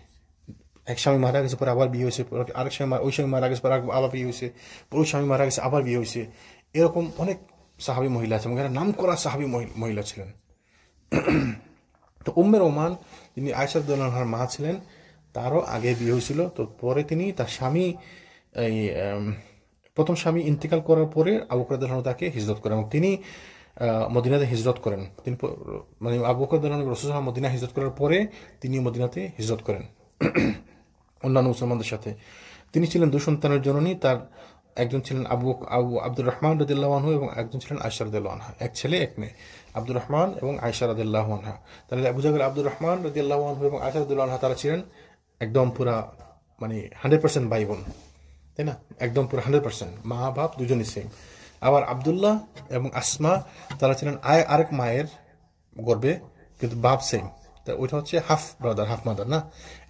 এক স্বামী মারা গেছে পরে আবার বিয়ে হয়েছে, আরেক স্বামী, ওই স্বামী মারা গেছে পরে আবার বিয়ে হয়েছে, ওই স্বামী মারা গেছে আবার বিয়ে হয়েছে। এরকম অনেক সাহাবী মহিলা আছে এবং এরা নাম করা সাহাবী মহিলা ছিলেন। তো উম্মে রোমান যিনি আয়েশা রাদিয়াল্লাহু আনহার মা ছিলেন, তারও আগে বিয়ে হয়েছিল। তো পরে তিনি তার স্বামী, এই প্রথম স্বামী ইন্তেকাল করার পরে আবু বকর রাদিয়াল্লাহু আনহু তাকে হিজরত করেন এবং তিনি মদিনাতে হিজরত করেন। তিনি মানে আবু বকর রাদিয়াল্লাহু আনহু রাসূল সাল্লাল্লাহু আলাইহি ওয়াসাল্লাম মদিনা হিজরত করার পরে তিনি মদিনাতে হিজরত করেন অন্যান্য মুসলমানদের সাথে। তিনি ছিলেন 2 সন্তানের জননী। তার একজন ছিলেন আব্দুর রহমান রাদিয়াল্লাহু আনহু এবং একজন ছিলেন আয়েশা রাদিয়াল্লাহু আনহা। এক ছেলে এক মেয়ে, আব্দুর রহমান এবং আয়েশা রাদিয়াল্লাহু আনহা। তাহলে বোঝা গেল আব্দুর রহমান রাদিয়াল্লাহু আনহু এবং আয়েশা রাদিয়াল্লাহু আনহা তারা ছিলেন একদম পুরা মানে 100% ভাই বোন, তাই না? একদম পুরো 100%, মা বাপ দুজনই সেম। আবার আব্দুল্লাহ এবং আসমা তারা ছিলেন আরেক মায়ের গর্ভে, কিন্তু বাপ সেম। তা ওইটা হচ্ছে হাফ ব্রাদার হাফ মাদার, না,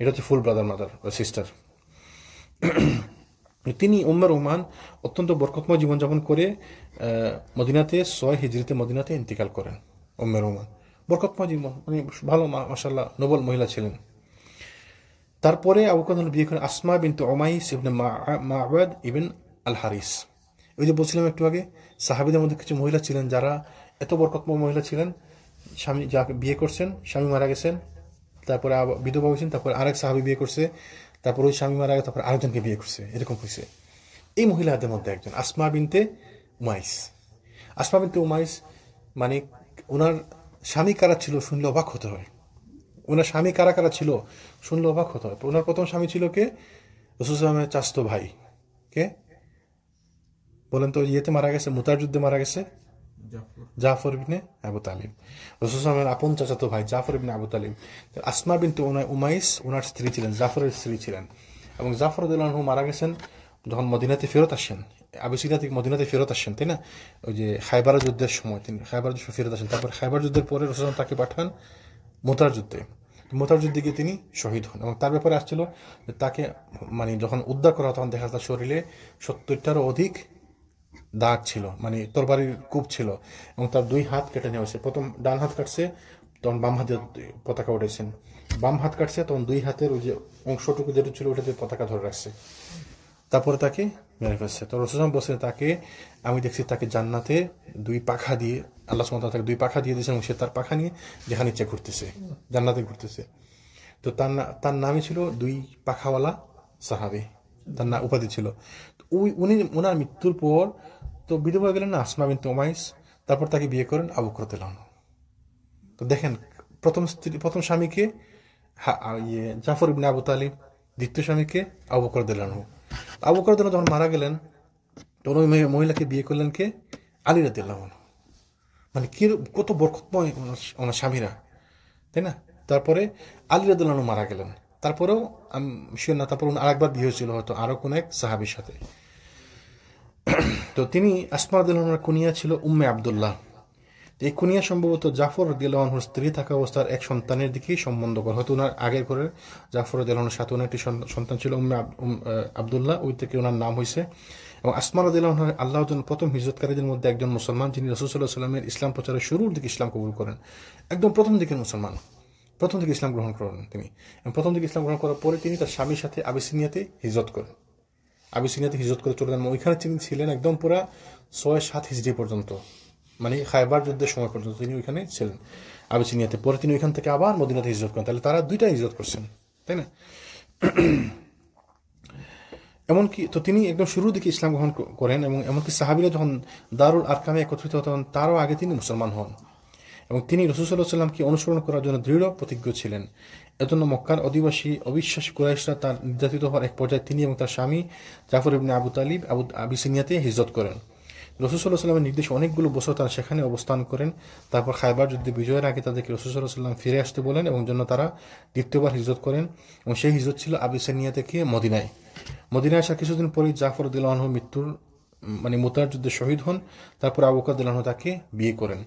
এটা হচ্ছে ফুল ব্রাদার মাদার সিস্টার। তিনি উম্মে রোমান অত্যন্ত বরকতময় জীবনযাপন করে মদিনাতে 6 হিজরিতে মদিনাতে ইন্তেকাল করেন। উম্মে রোমান বরকতময় জীবন, মানে ভালো, মাশাআল্লাহ, নোবেল মহিলা ছিলেন। তারপরে আবু বকর বিয়ে করেন আসমা বিনতে উমাইস ইবনে মা'বাদ ইবন আল হারিস। ওই যে বলছিলাম একটু আগে, সাহাবীদের মধ্যে কিছু মহিলা ছিলেন যারা এত বরকতময় মহিলা ছিলেন, স্বামী যাকে বিয়ে করছেন স্বামী মারা গেছেন, তারপরে বিধবা হয়েছেন, তারপরে আরেক সাহাবী বিয়ে করছে, তারপর ওই স্বামী মারা গেছে, তারপর আরেকজনকে বিয়ে করছে, এরকম হয়েছে। এই মহিলাদের মধ্যে একজন আসমা বিনতে উমাইস। আসমা বিনতে উমাইস মানে ওনার স্বামী কারা ছিল শুনলে অবাক হতে হয়। ওনার স্বামী কারা কারা ছিল শুনলে অবাক হতে হয়। ওনার প্রথম স্বামী ছিল কে? রাসূল সাল্লাল্লাহু আলাইহি ওয়াসাল্লামের চাচাতো ভাই। কে বলেন তো? ইয়েতে মারা গেছে, মুতার যুদ্ধে মারা গেছে জাফর ইবনে আবু তালিব। রাসূল সাল্লাল্লাহু আলাইহি ওয়াসাল্লামের আপন চাচাতো ভাই জাফর ইবনে আবু তালিব। আসমা বিনতে উমাইস ওনার স্ত্রী ছিলেন, জাফরের স্ত্রী ছিলেন। এবং জাফর রাদিয়াল্লাহু আনহু মারা গেছেন যখন মদিনাতে ফেরত আসেন, আবিসিনিয়া থেকে মদিনাতে ফেরত আসেন, তাই না? ওই যে খায়বার যুদ্ধের সময় তিনি খায়বার যুদ্ধে ফেরত আসেন। তারপর খায়বার যুদ্ধের পরে রাসূল সাল্লাল্লাহু আলাইহি ওয়াসাল্লাম তাকে পাঠান মুতার যুদ্ধে। মুতার যুদ্ধে গিয়ে তিনি শহীদ হন। এবং তার ব্যাপারে আসছিল যে তাকে মানে যখন উদ্ধার করা হয় তখন দেখা যায় তার শরীরে 70টারও অধিক দাগ ছিল, মানে তরবারির কূপ ছিল। এবং তার 2 হাত কেটে নেওয়া হয়েছে। প্রথম ডান হাত কাটছে, তখন বাম হাতে পতাকা উঠেছেন। বাম হাত কাটছে, তখন 2 হাতের ওই যে অংশটুকু যেটা ছিল ওটাতে পতাকা ধরে রাখছে। তারপরে তাকে মেরে ফেলছে। তো রাসূল সাল্লাল্লাহু আলাইহি ওয়াসাল্লাম বলছেন তাকে আমি দেখছি তাকে জান্নাতে 2 পাখা দিয়ে আল্লাহ সুবহানাহু ওয়া তাআলা তাকে 2 পাখা দিয়ে দিয়েছেন এবং সে তার পাখা নিয়ে যেখানে ইচ্ছা ঘুরতেছে, জান্নাতে ঘুরতেছে। তো তার নামই ছিল 2 পাখাওয়ালা সাহাবী, তার না উপাধি ছিল। ওনার মৃত্যুর পর তো বিধবা হয়ে গেলেন না আসমা বিনতে উমাইস। তারপর তাকে বিয়ে করেন আবু বকর রাদিয়াল্লাহু আনহু। তো দেখেন প্রথম স্বামীকে জাফর ইবনে আবু তালিব, দ্বিতীয় স্বামীকে আবু বকর রাদিয়াল্লাহু আনহু। আবু বকর রাদিয়াল্লাহু আনহু যখন মারা গেলেন তখন ওই মহিলাকে বিয়ে করলেন কে? আলী রাদিয়াল্লাহু আনহু। মানে কি কত বরকতময় ওনার স্বামীরা, তাই না? তারপরে আলী রাদিয়াল্লাহু আনহু মারা গেলেন। তারপরেও আমি শিওর না, তারপর আরেকবার বিয়ে হয়েছিল হয়তো আরো কোন এক সাহাবীর সাথে। তো তিনি আসমা রাদিয়াল্লাহু আনহার কুনিয়া ছিল উম্মে আব্দুল্লাহ। এই কুনিয়া সম্ভবত জাফর রাদিয়াল্লাহু আনহুর স্ত্রী থাকা অবস্থার এক সন্তানের দিকেই সম্বন্ধ করে, হয়তো ওনার আগের ঘরের জাফর রাদিয়াল্লাহু আনহুর সাথে ওনার একটি সন্তান ছিল উম্মে আব্দুল্লাহ, ওই থেকে ওনার নাম হয়েছে। এবং আসমা রাদিয়াল্লাহু আনহা আল্লাহর জন্য প্রথম হিজরতকারীদের মধ্যে একজন মুসলমান, যিনি রাসূল সাল্লাল্লাহু আলাইহি ওয়াসাল্লামের ইসলাম প্রচারের শুরুর দিকে ইসলাম কবুল করেন। একদম প্রথম দিকের মুসলমান, প্রথম দিকে ইসলাম গ্রহণ করেন তিনি। এবং প্রথম দিকে ইসলাম গ্রহণ করার পরে তিনি তার স্বামীর সাথে আবিসিনিয়াতে হিজরত করেন। আবিসিনিয়াতে হিজরত করে চলে যান। ওইখানে তিনি ছিলেন একদম পুরা 6-7 হিজরি পর্যন্ত, মানে খায়বার যুদ্ধের সময় পর্যন্ত তিনি ওইখানে ছিলেন আবিসিনিয়াতে। পরে তিনি ওইখান থেকে আবার মদিনাতে হিজরত করেন। তাহলে তারা 2টা হিজরত করছেন, তাই না? এমনকি তো তিনি একদম শুরুর দিকে ইসলাম গ্রহণ করেন। এবং এমনকি সাহাবীরা যখন দারুল আরকামে একত্রিত হতেন তারও আগে তিনি মুসলমান হন। এবং তিনি রাসূল সাল্লাল্লাহু আলাইহি ওয়াসাল্লামকে অনুসরণ করার জন্য দৃঢ় প্রতিজ্ঞ ছিলেন। এজন্য মক্কার অধিবাসী অবিশ্বাসী কুরাইশরা তার নির্যাতিত হওয়ার এক পর্যায়ে তিনি এবং তার স্বামী জাফর ইবনে আবু তালিব আবিসিনিয়াতে হিজরত করেন। রাসূল সাল্লাল্লাহু আলাইহি ওয়াসাল্লামের নির্দেশে অনেকগুলো বছর তারা সেখানে অবস্থান করেন। তারপর খায়বার যুদ্ধে বিজয়ের আগে তাদেরকে রাসূল সাল্লাল্লাহু আলাইহি ওয়াসাল্লাম ফিরে আসতে বলেন এবং জন্য তারা দ্বিতীয়বার হিজরত করেন। এবং সেই হিজরত ছিল আবিসিনিয়া থেকে মদিনায়। মদিনায় আসার কিছুদিন পরেই জাফর রাদিয়াল্লাহু আনহু মৃত্যুর মানে মুতার যুদ্ধে শহীদ হন। তারপর আবু বকর রাদিয়াল্লাহু আনহু তাকে বিয়ে করেন।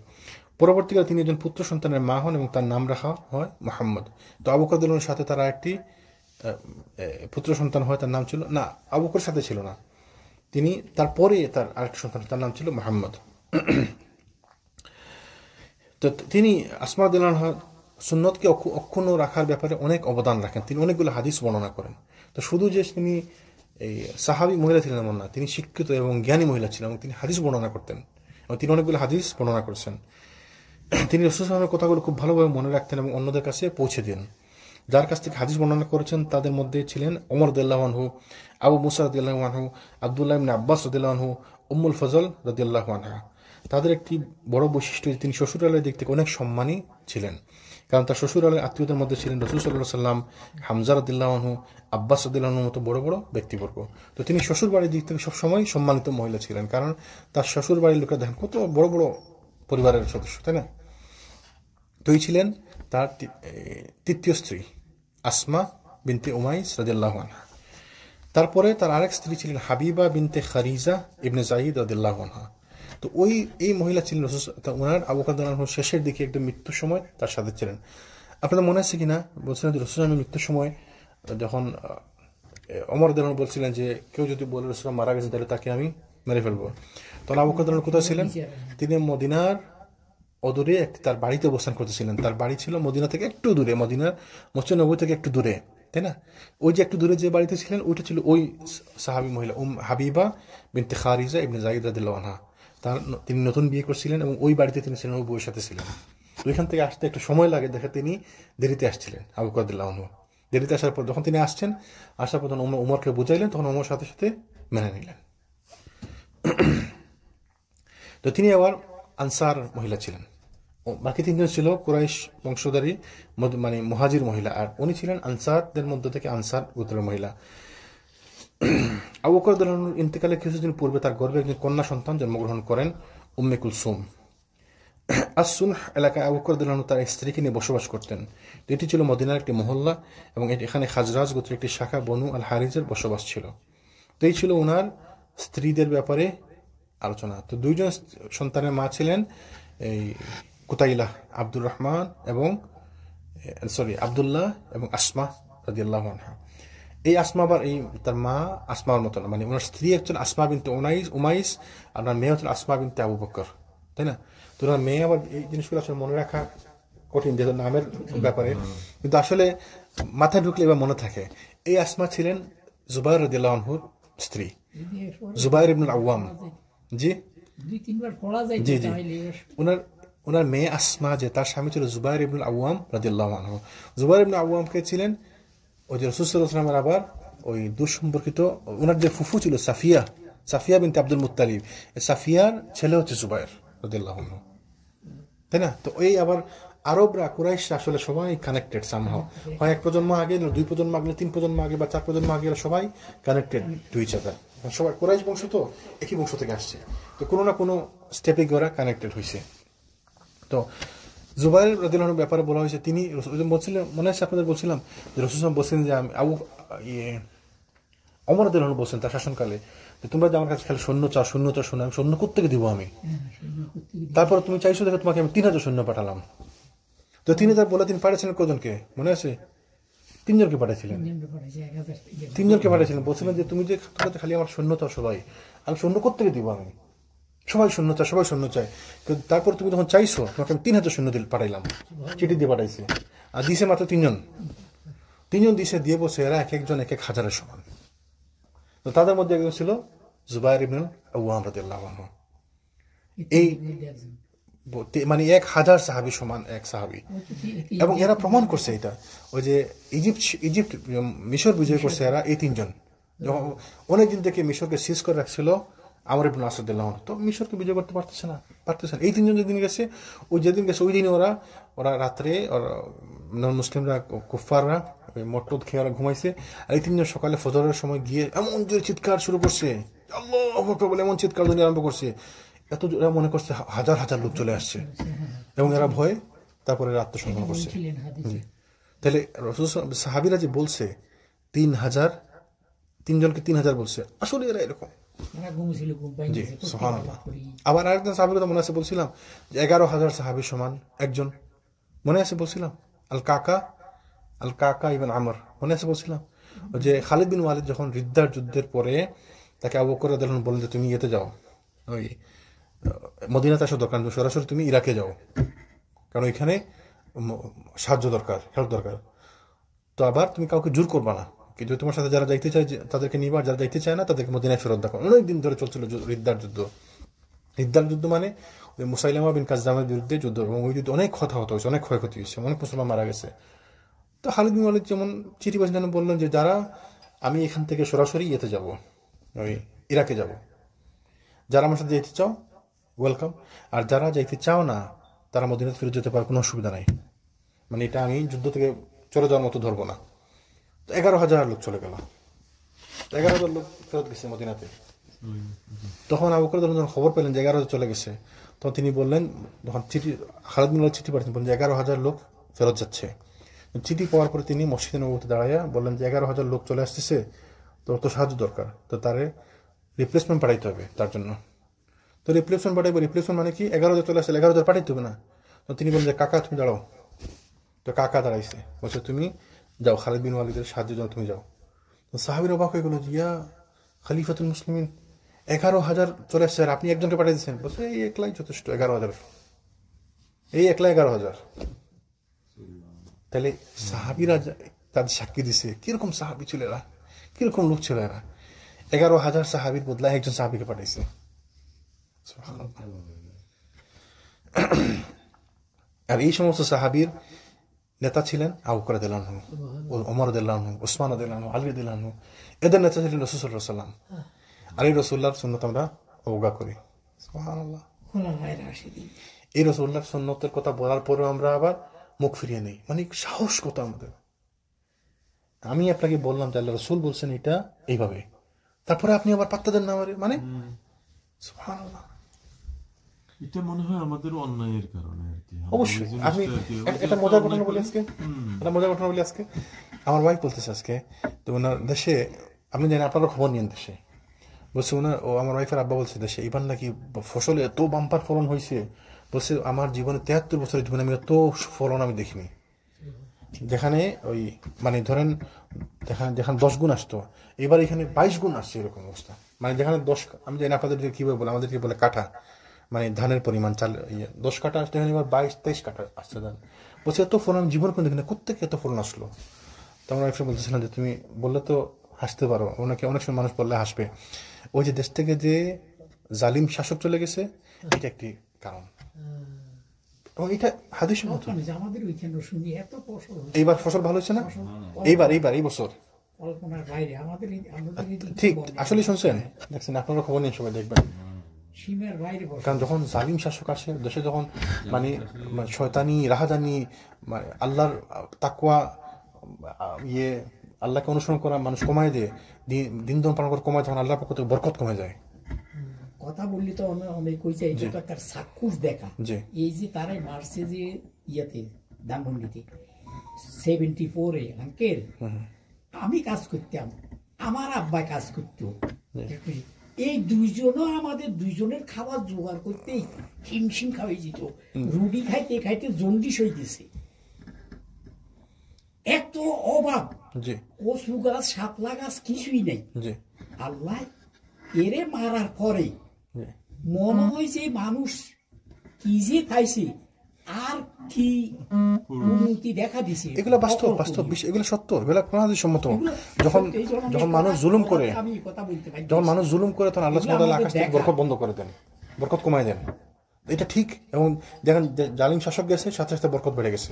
পরবর্তীকালে তিনি একজন পুত্র সন্তানের মা হন এবং তার নাম রাখা হয় মুহাম্মদ। তো আবু বকর রাদিয়াল্লাহু আনহুর সাথে তার একটি পুত্র সন্তান হয়, তার নাম ছিল না, আবু বকরের সাথে ছিল না, তিনি তারপরে তার আরেকটি সন্তান, তার নাম ছিল মুহাম্মদ। তো তিনি আসমা রাদিয়াল্লাহু আনহা সুন্নতকে অক্ষুণ্ণ রাখার ব্যাপারে অনেক অবদান রাখেন। তিনি অনেকগুলো হাদিস বর্ণনা করেন। তো শুধু যে তিনি এই সাহাবী মহিলা ছিলেন এমন না, তিনি শিক্ষিত এবং জ্ঞানী মহিলা ছিলেন এবং তিনি হাদিস বর্ণনা করতেন এবং তিনি অনেকগুলো হাদিস বর্ণনা করেছেন। তিনি রাসূল সাল্লাল্লাহু আলাইহি ওয়াসাল্লামের কথাগুলো খুব ভালোভাবে মনে রাখতেন এবং অন্যদের কাছে পৌঁছে দেন। যার কাছ থেকে হাদিস বর্ণনা করেছেন তাদের মধ্যে ছিলেন ওমর রাদিয়াল্লাহু আনহু, আবু মুসা রাদিয়াল্লাহু আনহু, আব্দুল্লাহ ইবনে আব্বাস রাদিয়াল্লাহু আনহু, উম্মুল ফজল রাদিয়াল্লাহু আনহা। তাদের একটি বড় বৈশিষ্ট্য যে তিনি শ্বশুরালয়ের দিক থেকে অনেক সম্মানী ছিলেন, কারণ তার শ্বশুরালয়ের আত্মীয়দের মধ্যে ছিলেন রাসূল সাল্লাল্লাহু আলাইহি ওয়াসাল্লাম, হামজা রাদিয়াল্লাহু আনহু, আব্বাস রাদিয়াল্লাহু আনহুর মতো বড় বড় ব্যক্তিবর্গ। তো তিনি শ্বশুর বাড়ির দিক থেকে সবসময় সম্মানিত মহিলা ছিলেন, কারণ তার শ্বশুর বাড়ির লোকেরা দেখেন কত বড় বড় পরিবারের সদস্য, তাই না? তো এই ছিলেন তার তৃতীয় স্ত্রী আসমা বিনতে উমাইস রাদিয়াল্লাহু আনহা। তারপরে তার আরেক স্ত্রী ছিলেন হাবিবা বিনতে খারিজা ইবনে জাইদ রাদিয়াল্লাহু আনহা। তো এই মহিলা ছিলেন ওনার আবু বকর রাদিয়াল্লাহু আনহু শেষের দিকে একদম মৃত্যুর সময় তার সাথে ছিলেন। আপনাদের মনে আছে কিনা বলছিলেন যে রাসূল মৃত্যুর সময় যখন ওমর রাদিয়াল্লাহু আনহু বলছিলেন যে কেউ যদি বলে রাসূল মারা গেছে তাহলে তাকে আমি মেরে ফেলবো, তখন আবু বকর রাদিয়াল্লাহু আনহু কোথায় ছিলেন? তিনি মদিনার অদূরে তার বাড়িতে অবস্থান করতেছিলেন। তার বাড়ি ছিল মদিনা থেকে একটু দূরে, মদিনার মসজিদ নববী থেকে একটু দূরে, তাই না? ওই যে একটু দূরে যে বাড়িতে ছিলেন ওইটা ছিল ওই সাহাবী মহিলা হাবিবা বিনতে খারিজা ইবনে জাইদ রাদিয়াল্লাহু আনহা। তিনি নতুন বিয়ে করছিলেন এবং ওই বাড়িতে তিনি ছিলেন, ওই বউয়ের সাথে ছিলেন। ওইখান থেকে আসতে একটু সময় লাগে দেখে তিনি দেরিতে আসছিলেন আবু বকর রাদিয়াল্লাহু আনহু। দেরিতে আসার পর যখন তিনি আসার পর ওমরকে বুঝাইলেন, তখন ওমর সাথে সাথে মেনে নিলেন। তো তিনি আবার আনসার মহিলা ছিলেন, বাকি তিনজন ছিল কুরাইশ বংশধারী মানে মুহাজির মহিলা, আর উনি ছিলেন আনসারদের মধ্যে থেকে আনসার গোত্রের মহিলা। আবু বকর রাদিয়াল্লাহু আনহুর ইন্তেকালের কিছুদিন পূর্বে তার গর্ভে একজন কন্যা সন্তান জন্মগ্রহণ করেন, উম্মে কুলসুম। আস-সুনহ এলাকায় আবু বকর রাদিয়াল্লাহু আনহু তার স্ত্রীকে নিয়ে বসবাস করতেন। এটি ছিল মদিনার একটি মহল্লা এবং এখানে খাজরাজ গোত্রের একটি শাখা বনু আল হারিজের বসবাস ছিল। তো এই ছিল ওনার স্ত্রীদের ব্যাপারে আলোচনা। তো দুইজন সন্তানের মা ছিলেন এই কুতাইলা, আব্দুর রহমান এবং আব্দুল্লাহ এবং আসমা রাদিয়াল্লাহু আনহা। এই আসমা আবার এই তার মা আসমার মতো না, মানে ওনার স্ত্রী একজন আসমা বিনতে উমাইস, আপনার মেয়ে হচ্ছেন আসমা বিনতে আবু বকর, তাই না? তো ওনার মেয়ে আবার এই জিনিসগুলো আসলে মনে রাখা কঠিন যেহেতু নামের ব্যাপারে, কিন্তু আসলে মাথায় ঢুকলে এবার মনে থাকে। এই আসমা ছিলেন জুবাইর রাদিয়াল্লাহু আনহুর স্ত্রী, জুবাইর ইবনুল আওয়াম। জি জি জি, ওনার মেয়ে আসমা যে তার স্বামী ছিল জুবাইর ইবনুল আওয়াম রাদিয়াল্লাহু আনহু। জুবাইর ইবনুল আওয়ামকে ছিলেন ওই যে রাসূল সাল্লাল্লাহু আলাইহি ওয়াসাল্লামের আবার ওই দুঃসম্পর্কিত ওনার যে ফুফু ছিল সাফিয়া বিনতে আব্দুল মুত্তালিব, সাফিয়ার ছেলে হচ্ছে জুবাইর রাদিয়াল্লাহু আনহু, তাই না? তো এই আবার আরবরা কুরাইশরা আসলে সবাই কানেক্টেড সামহাও, হয় এক প্রজন্ম আগে, দুই প্রজন্ম আগে, তিন প্রজন্ম আগে বা চার প্রজন্ম আগে, সবাই কানেক্টেড টু ইচ আদার। সবাই কুরাইশ বংশ, তো একই বংশ থেকে আসছে, তো কোনো না কোনো স্টেপে ওরা কানেক্টেড হয়েছে। তো জুবাইর রাদিয়াল্লাহু আনহুর ব্যাপারে বলা হয়েছে, তিনি বলছিলেন, মনে আছে আপনাদের বলছিলাম যে রাসূল সাল্লাল্লাহু আলাইহি ওয়াসাল্লাম বলছেন যে ওমর রাদিয়াল্লাহু আনহু বলছেন তার শাসনকালে, তোমরা যে আমার কাছে খালি সৈন্য চাও, আমি সৈন্য কোত্থেকে দিব আমি? তারপর তুমি চাইছো দেখে তোমাকে আমি 3000 সৈন্য পাঠালাম। তো 3000 বলে তিনি পাঠিয়েছিলেন কজনকে মনে আছে? তিনজনকে পাঠিয়েছিলেন, বলছিলেন যে তুমি যে খালি আমার সৈন্য চাও সবাই, আমি সৈন্য কোত্থেকে দিব আমি? সবাই শূন্য চায়। কিন্তু তারপর তুমি যখন চাইছো তোমাকে আমি 3000 সৈন্য পাঠাইলাম, চিঠি দিয়ে পাঠাইছি, আর দিছে মাত্র তিনজন দিছে, দিয়ে বলছে এরা এক একজন এক এক হাজারের সমান। তো তাদের মধ্যে একজন ছিল জুবাইর ইবনুল আওয়াম রাদিয়াল্লাহু আনহু। এই মানে 1000 সাহাবী সমান এক সাহাবী, এবং এরা প্রমাণ করছে এটা। ওই যে ইজিপ্ট মিশর বিজয় করছে এরা, এই তিনজন অনেকদিন থেকে মিশরকে সিজ করে রাখছিল আমর ইবনে আস রাদিয়াল্লাহু আনহু, তো মিশরকে বিজয় করতে পারতেছে না। এই তিনজন যেদিন গেছে ওই দিন ওরা রাত্রে মুসলিমরা কুফাররা মট্টদ খেয়ে ওরা ঘুমাইছে, আর এই তিনজন সকালে ফজরের সময় গিয়ে এমন জোরে চিৎকার শুরু করছে, আল্লাহু আকবার বলে এমন চিৎকার আরম্ভ করছে, এত এরা মনে করছে হাজার হাজার লোক চলে আসছে, এবং এরা ভয়ে তারপরে আত্মসমর্পণ করছে। তাহলে সাহাবীরা যে বলছে 3000, তিনজনকে 3000 বলছে, আসলে এরা এরকম। জি সুবহানাল্লাহ। আবার আরেকজন সাহাবীর কথা মনে আছে বলছিলাম যে 11,000 সাহাবী সমান একজন, মনে আছে বলছিলাম? আল কাকা ইবনে আমর, মনে আছে বলছিলাম? যে খালিদ বিন ওয়ালিদ যখন রিদ্দার যুদ্ধের পরে তাকে আবু বকর রাদিয়াল্লাহু আনহু বলেন যে তুমি ইয়েতে যাও, ওই মদিনাতে আসা দরকার, সরাসরি তুমি ইরাকে যাও, কারণ ওইখানে সাহায্য দরকার, হেল্প দরকার। তো আবার তুমি কাউকে জোর করবা না, কিন্তু তোমার সাথে যারা যাইতে চায় তাদেরকে নিবা, যারা যাইতে চায় না তাদেরকে মদিনায় ফেরত দেখো। অনেকদিন ধরে চলছিল রিদ্দার যুদ্ধ মানে ওই মুসাইলামা বিন কাযযামের বিরুদ্ধে যুদ্ধ, এবং ওই যুদ্ধে অনেক কথা হয়েছে, অনেক ক্ষয়ক্ষতি হয়েছে, অনেক মুসলমান মারা গেছে। তো খালিদ বিন ওয়ালিদ যেমন চিঠি পাঠিয়ে বললেন যে আমি এখান থেকে সরাসরি ইয়েতে যাব, ওই ইরাকে যাব, যারা আমার সাথে যেতে চাও ওয়েলকাম, আর যারা যাইতে চাও না তারা মদিনাতে ফিরে যেতে পারে, কোনো অসুবিধা নাই, মানে এটা আমি যুদ্ধ থেকে চলে যাওয়ার মতো ধরবো না। তো 11,000 লোক চলে গেল, 11,000 লোক ফেরত গেছে মদিনাতে। তখন আবু বকর যখন খবর পেলেন যে 11,000 চলে গেছে, তখন তিনি বললেন, তখন খালিদ বিন ওয়ালিদ চিঠি পাঠিয়েছেন, বললেন যে 11,000 লোক ফেরত যাচ্ছে। চিঠি পাওয়ার পরে তিনি মসজিদে নববীতে দাঁড়াইয়া বললেন যে 11,000 লোক চলে আসতেছে, তোর তো সাহায্য দরকার, তো তারে রিপ্লেসমেন্ট পাঠাইতে হবে তার জন্য। তো রিপ্লেসমেন্ট মানে কি? 11,000 চলে আসলে 11,000 পাঠাইতে হবে না। তো তিনি বললেন যে কাকা তুমি দাঁড়াও। তো কাকা দাঁড়াইছে, বলছে তুমি যাও, খালিদ বিন ওয়ালিদের সাহায্যের জন্য তুমি যাও। তো সাহাবীরা অবাক হয়ে গেল, ইয়া খলিফাতুল মুসলিমিন, 11,000 চলে আসছে আর আপনি একজনকে পাঠিয়ে দিচ্ছেন? বলছে এই একলাই যথেষ্ট, 11,000, এই একলা 11,000। তাহলে সাহাবীরা তাদের সাক্ষী দিছে কিরকম সাহাবী ছিল এরা, কিরকম লোক ছিল এরা। 11,000 সাহাবীর বদলা একজন সাহাবীকে পাঠাইছে। আর এই সমস্ত সাহাবীর নেতা ছিলেন আবু বকর রাদিয়াল্লাহু আনহু, ওমর রাদিয়াল্লাহু আনহু, ওসমান রাদিয়াল্লাহু আনহু, আলী রাদিয়াল্লাহু আনহু। এদের নেতা ছিলেন রাসূল সাল্লাল্লাহু আলাইহি ওয়াসাল্লাম। আর এই রাসূলুল্লাহর সুন্নাত আমরা অবজ্ঞা করি। সুবহানাল্লাহ। এই রাসূলুল্লাহর সুন্নতের কথা বলার পরেও আমরা আবার মুখ ফিরিয়ে নেই, মানে সাহস কত আমাদের। আমি আপনাকে বললাম যে আল্লাহ রাসূল বলছেন এটা এইভাবে, তারপরে আপনি আবার পাত্তা দেন না আমারে, মানে সুবহানাল্লাহ। এটা মনে হয় আমাদের অন্যায়ের কারণে আর কি। অবশ্যই আপনি এটা মজার ঘটনা বলি আজকে, এটা মজার ঘটনা বলি আজকে। আমার ওয়াইফ বলতেছে আজকে, তো ওনার দেশে, আপনি জানেন আপনারা খবর নিয়েন দেশে, বলছে ওনার আমার ওয়াইফের আব্বা বলছে দেশে এবার নাকি ফসলে এত বাম্পার ফলন হয়েছে, বলছে আমার জীবনে 73 বছরের জীবনে আমি এত ফলন আমি দেখিনি। যেখানে ওই মানে ধরেন যেখানে 10 গুণ আসতো, এবার এখানে 22 গুণ আসছে, এরকম অবস্থা। মানে যেখানে 10, আমি জানি আপনাদের কিভাবে বলে, আমাদেরকে বলে কাঠা, মানে ধানের পরিমাণ 10 কাঠা আসতে, এখানে এবার 22-23 কাঠা আসছে ধান। বলছে এত ফলন জীবন কোন দেখি না, কোথেকে এত ফলন আসলো? তো আমরা একটু বলতেছিলাম যে তুমি বললে তো হাসতে পারো, ওনাকে অনেক সময় মানুষ বললে হাসবে, ওই যে দেশ থেকে যে জালিম শাসক চলে গেছে, এটা একটি কারণ। এবং এটা হাদিসের মতো। আমাদের ওইখানে শুনি এত ফসল, এইবার ফসল ভালো হচ্ছে না, এই বছর কল্পনার বাইরে আমাদের ঠিক আসলে শুনছেন, দেখছেন আপনারা খবর নিয়ে সবাই দেখবেন, সীমার বাইরে। কারণ যখন জালিম শাসক আসে দেশে, যখন মানে শয়তানি রাহাজানি, আল্লাহর তাকওয়া আল্লাহকে অনুসরণ করা মানুষ কমায় দিয়ে, দিন দন পালন করে কমায়, তখন আল্লাহর পক্ষ থেকে বরকত কমে যায়। কথা বললি তো অনেক কইছে, এই যে তার চাক্ষুষ দেখা, এই যে তারাই মারছে যে ইয়াতে ধানমন্ডিতে 74-এ আঙ্কেল, আমি কাজ করতাম, আমার আব্বা কাজ করতো, এই দুইজনও আমাদের দুইজনের খাবার জোগাড় করতে হিমশিম খাওয়াই যেত, রুটি খাইতে খাইতে জন্ডিস হয়ে গেছে, এত অভাব, কচু গাছ শাপলা গাছ কিছুই নেই। আল্লাহ এরে মারার পরে মনে হয় যে মানুষ কি যে খাইছে আর কি উন্নতি দেখা দিছে। এগুলো বাস্তব, এগুলো সত্য, এগুলো কোরআনের সম্মত। যখন মানুষ জুলুম করে, তখন আল্লাহ সুবহানাহু ওয়া তাআলা আকাশ থেকে বরকত বন্ধ করে দেন, বরকত কমায় দেন, এটা ঠিক। এবং দেখেন জালিম শাসক গেছে, সাথে সাথে বরকত বেড়ে গেছে।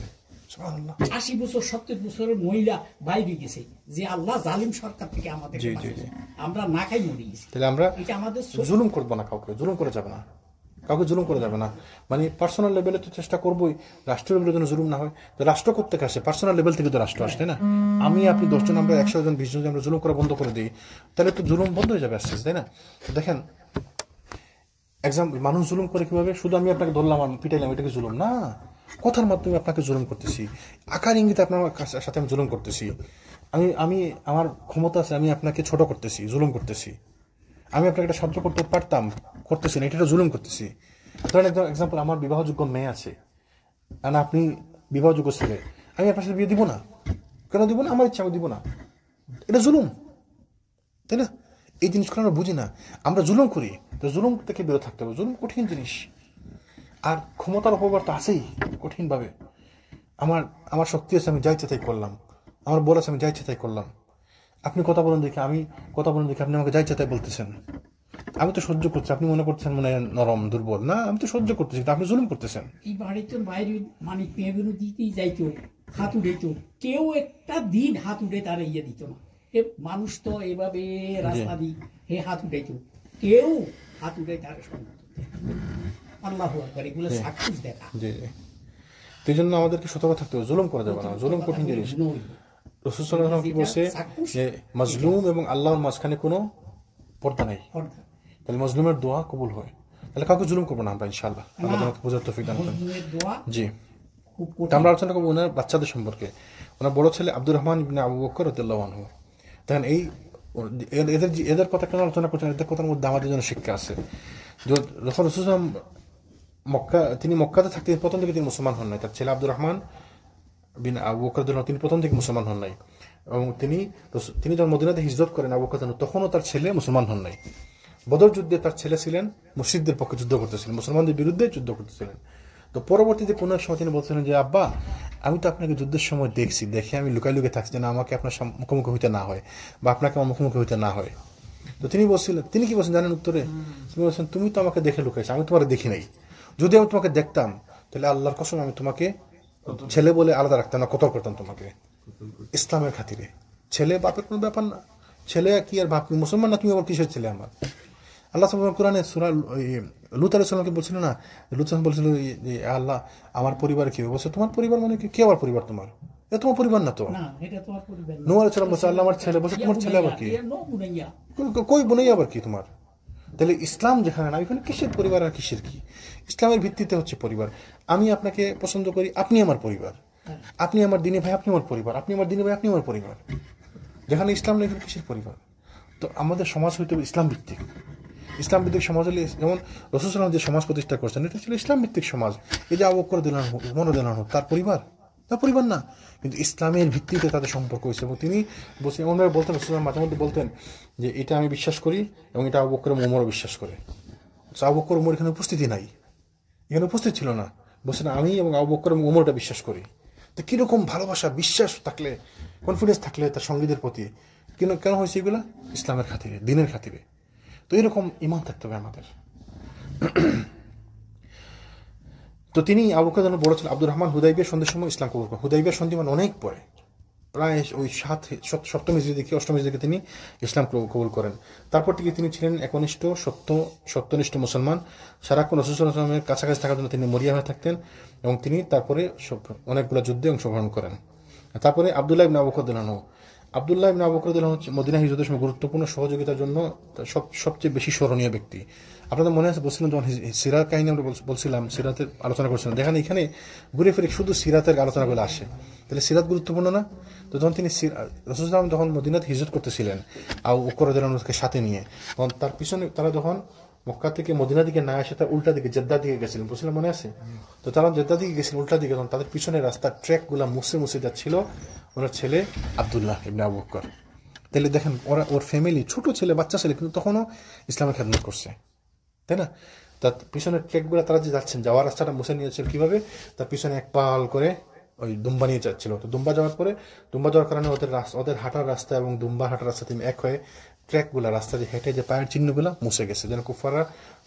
সুবহানাল্লাহ। 80 বছর 70 বছরের মহিলা বাইরে গেছে যে আল্লাহ জালিম সরকার থেকে আমাদের, আমরা না খাই মরে গেছি। তাহলে আমরা এটা আমাদের জুলুম করবো না, কাউকে জুলুম করে যাবে না, কাউকে জুলুম করে যাবে না। মানে পার্সোনাল লেভেলে তো চেষ্টা করবোই, রাষ্ট্রীয় লেভেলে যেন জুলুম না হয়। তো রাষ্ট্র করতে আসে পার্সোনাল লেভেল থেকে, তো রাষ্ট্র আসে, তাই না? আমি আপনি 10 জন, আমরা 100 জন 20 জন আমরা জুলুম করা বন্ধ করে দিই, তাহলে তো জুলুম বন্ধ হয়ে যাবে আস্তে আস্তে, তাই না? দেখেন এক্সাম্পল, মানুষ জুলুম করে কিভাবে? শুধু আমি আপনাকে ধরলাম, আমি পিটাইলাম, এটাকে জুলুম না। কথার মাধ্যমে আপনাকে জুলুম করতেছি, আকার ইঙ্গিতে আপনার সাথে আমি জুলুম করতেছি, আমি আমার ক্ষমতা আছে, আমি আপনাকে ছোট করতেছি, জুলুম করতেছি। আমি আপনাকে একটা সাহায্য করতে পারতাম, করতেছি না, এটা জুলুম করতেছি। ধরেন একজন এক্সাম্পল, আমার বিবাহযোগ্য মেয়ে আছে, আর আপনি বিবাহযোগ্য ছেলে, আমি আপনার সাথে বিয়ে দিব না। কেন দিব না? আমার ইচ্ছা, আমি দিব না, এটা জুলুম, তাই না? এই জিনিসগুলো আমরা বুঝি না, আমরা জুলুম করি। তো জুলুম থেকে বিরত থাকতে হবে, জুলুম কঠিন জিনিস, আর ক্ষমতার অপব্যবহার তো আছেই কঠিনভাবে। আমার শক্তি আছে, আমি যা ইচ্ছা তাই করলাম, আমার বল আছে, আমি যা ইচ্ছা তাই করলাম। আপনি কথা বলেন দেখি, আপনি আমাকে যা ইচ্ছা তাই বলতেছেন, আমি তো সহ্য করছি, আপনি মনে করছেন মানে নরম দুর্বল, না, আমি তো সহ্য করতেছি, আপনি জুলুম করতেছেন। এই বাড়িতে বাইরে মানে পেঁয়াজু দিতেই যাইতো, হাত উঠেত, কেউ একটা দিন হাত উঠে তার ইয়ে দিত না। মানুষ তো এভাবে রাস্তা দিই হে হাত উঠাইতো, কেউ হাত উঠে তার সম্মান। আল্লাহু আকবার, এগুলো সাক্ষী দেখা। এই জন্য আমাদেরকে সতর্ক থাকতে হবে, জুলুম করা যাবে না, জুলুম কঠিন জিনিস। রাসূল সাল্লাল্লাহু আলাইহি ওয়াসাল্লাম কি বলছে যে মাজলুম এবং আল্লাহর মাঝখানে কোনো পর্দা নেই, তাহলে মাজলুমের দোয়া কবুল হয়। তাহলে কাউকে জুলুম করবো না আমরা, ইনশাআল্লাহ। আল্লাহ আমাদের বোঝার তৌফিক দান করেন। জি, আমরা আলোচনা করবো ওনার বাচ্চাদের সম্পর্কে। ওনার বড় ছেলে আব্দুর রহমান ইবনে আবু বকর রাদিয়াল্লাহু আনহু। দেখেন এই এদের কথা কেন আলোচনা করছেন? এদের কথার মধ্যে আমাদের জন্য শিক্ষা আছে। যখন রাসূল তিনি মক্কাতে থাকতে প্রথম থেকে তিনি মুসলমান হন নাই, তার ছেলে আব্দুর রহমান বিন আবু বকর রাদিয়াল্লাহু, তিনি প্রথম থেকে মুসলমান হন নাই, এবং তিনি যখন মদিনাতে হিজরত করেন আবু বকর, তখনও তার ছেলে মুসলমান হন নাই। বদর যুদ্ধে তার ছেলে ছিলেন, মুশরিকদের পক্ষে যুদ্ধ করতেছিলেন, মুসলমানদের বিরুদ্ধে যুদ্ধ করতেছিলেন। তো পরবর্তীতে কোনো এক সময় তিনি বলছিলেন যে আব্বা, আমি তো আপনাকে যুদ্ধের সময় দেখে আমি লুকাই লুকিয়ে থাকছি, যেন আমাকে আপনার মুখোমুখি হইতে না হয়, বা আপনাকে আমার মুখোমুখি হইতে না হয়। তো তিনি কি বলছেন জানেন উত্তরে? তিনি বলছেন, তুমি তো আমাকে দেখে লুকাইছো, আমি তোমাকে দেখি নাই। যদি আমি তোমাকে দেখতাম, তাহলে আল্লাহর কসম আমি তোমাকে ছেলে বলে আলাদা রাখতাম না, কতল করতাম তোমাকে, ইসলামের খাতিরে। ছেলে বাপের কোনো ব্যাপার না, ছেলে কি আর বাপ মুসলমান না, তুমি আবার কিসের ছেলে আমার? আল্লাহ সাল্লাল্লাহু কোরআনে সূরা লূত আলাইহিস সালামকে বলছিল না, লূত সালাম বলছিল যে আল্লাহ আমার পরিবার কি বলছে, তোমার পরিবার মানে কি আবার পরিবার তোমার, এটা তোমার পরিবার না তো। নূহ আলাইহিস সালাম বলছে আল্লাহ আমার ছেলে, বলছে তোমার ছেলে আবার কি, কই বুনাইয়া আবার কি তোমার। তাহলে ইসলাম যেখানে না ওইখানে কিসের পরিবার আর কিসের কি, ইসলামের ভিত্তিতে হচ্ছে পরিবার। আমি আপনাকে পছন্দ করি, আপনি আমার পরিবার, আপনি আমার দিনী ভাই, আপনি আমার পরিবার, আপনি আমার দিনী ভাই, আপনি আমার পরিবার। যেখানে ইসলাম নেই কিসের পরিবার। তো আমাদের সমাজ হইতে ইসলাম ভিত্তিক, ইসলাম ভিত্তিক সমাজ হলে, যেমন রাসূল সাল্লাল্লাহু আলাইহি ওয়াসাল্লাম যে সমাজ প্রতিষ্ঠা করছেন এটা ছিল ইসলাম ভিত্তিক সমাজ। এই যে আবু বকর রাদিয়াল্লাহু আনহু, উমর রাদিয়াল্লাহু আনহু, তার পরিবার না, কিন্তু ইসলামের ভিত্তিতে তাদের সম্পর্ক হয়েছে। এবং তিনি বলছেন, ওনারা বলতেন, রাসূল সাল্লাল্লাহু আলাইহি ওয়াসাল্লাম মাঝে মধ্যে বলতেন যে এটা আমি বিশ্বাস করি এবং এটা আবু বকর এবং উমরও বিশ্বাস করে। আবু বকর উমর এখানে উপস্থিতি নাই, এখানে উপস্থিত ছিল না, বলছেন আমি এবং আবু বকর এবং উমরটা বিশ্বাস করি। তো কিরকম ভালোবাসা, বিশ্বাস থাকলে, কনফিডেন্স থাকলে তার সঙ্গীদের প্রতি, কেন হয়েছে এগুলা? ইসলামের খাতিরে, দিনের খাতিরে। তো এরকম ঈমান থাকতে হবে আমাদের। তো তিনি আবু বকর বড় ছিলেন, আব্দুর রহমান হুদাইবিয়া সন্ধির সময় ইসলাম কবুল করেন। হুদাইবিয়া সন্ধি মানে অনেক পরে, প্রায় ওই 7ম হিজরি থেকে 8ম হিজরি থেকে তিনি ইসলাম কবুল করেন। তারপর থেকে তিনি ছিলেন একনিষ্ঠ সত্যনিষ্ঠ মুসলমান। সারাক্ষণ রাসূল সাল্লাল্লাহু আলাইহি ওয়াসাল্লামের কাছাকাছি থাকার জন্য তিনি মরিয়া হয়ে থাকতেন এবং তিনি তারপরে অনেকগুলো যুদ্ধে অংশগ্রহণ করেন। তারপরে আব্দুল্লাহ ইবনে আবু বকর রাদিয়াল্লাহু আনহু, আব্দুল্লাহ ইবনে আবু বকর রাদিয়াল্লাহু আনহু মদিনা হিজরতের সময় গুরুত্বপূর্ণ সহযোগিতার জন্য সবচেয়ে বেশি স্মরণীয় ব্যক্তি। আপনাদের মনে আছে বলছিলাম যখন সিরাত কাহিনী আমরা বলছিলাম, সিরাতের আলোচনা করছিলাম, দেখেন এখানে ঘুরে ফিরে শুধু সিরাতের আলোচনাগুলো আসে, তাহলে সিরাত গুরুত্বপূর্ণ না? তো যখন তিনি রাসূল সাল্লাল্লাহু আলাইহি ওয়াসাল্লাম যখন মদিনাতে হিজরত করতেছিলেন আবু বকর রাদিয়াল্লাহু আনহুকে সাথে নিয়ে, তখন তার পিছনে তারা যখন মক্কা থেকে মদিনা দিকে না এসে তার উল্টা দিকে জেদ্দা দিকে গেছিলেন, বলছিলাম মনে আছে? তো তারা জেদ্দা দিকে গেছিলেন উল্টা দিকে, তখন তাদের পিছনে রাস্তার ট্র্যাকগুলা মুছে যাচ্ছিল ওনার ছেলে আব্দুল্লাহ ইবনে আবু বকর। তাহলে দেখেন ওর ফ্যামিলি, ছোট ছেলে, বাচ্চা ছেলে, কিন্তু তখনও ইসলামের খেদমত করছে, তাই না? তার পিছনের ট্র্যাকগুলো তারা যে যাচ্ছেন, যাওয়ার রাস্তাটা মুছে নিয়েছিল কিভাবে? তার পিছনে এক পাল করে ওই দুম্বা নিয়ে যাচ্ছিল। তো দুম্বা যাওয়ার কারণে ওদের হাঁটার রাস্তা এবং দুম্বা হাঁটার রাস্তা তিনি এক হয়ে ট্র্যাকগুলা, রাস্তা যে হেঁটে যে পায়ের চিহ্নগুলা মুছে গেছে, যেন কুফাররা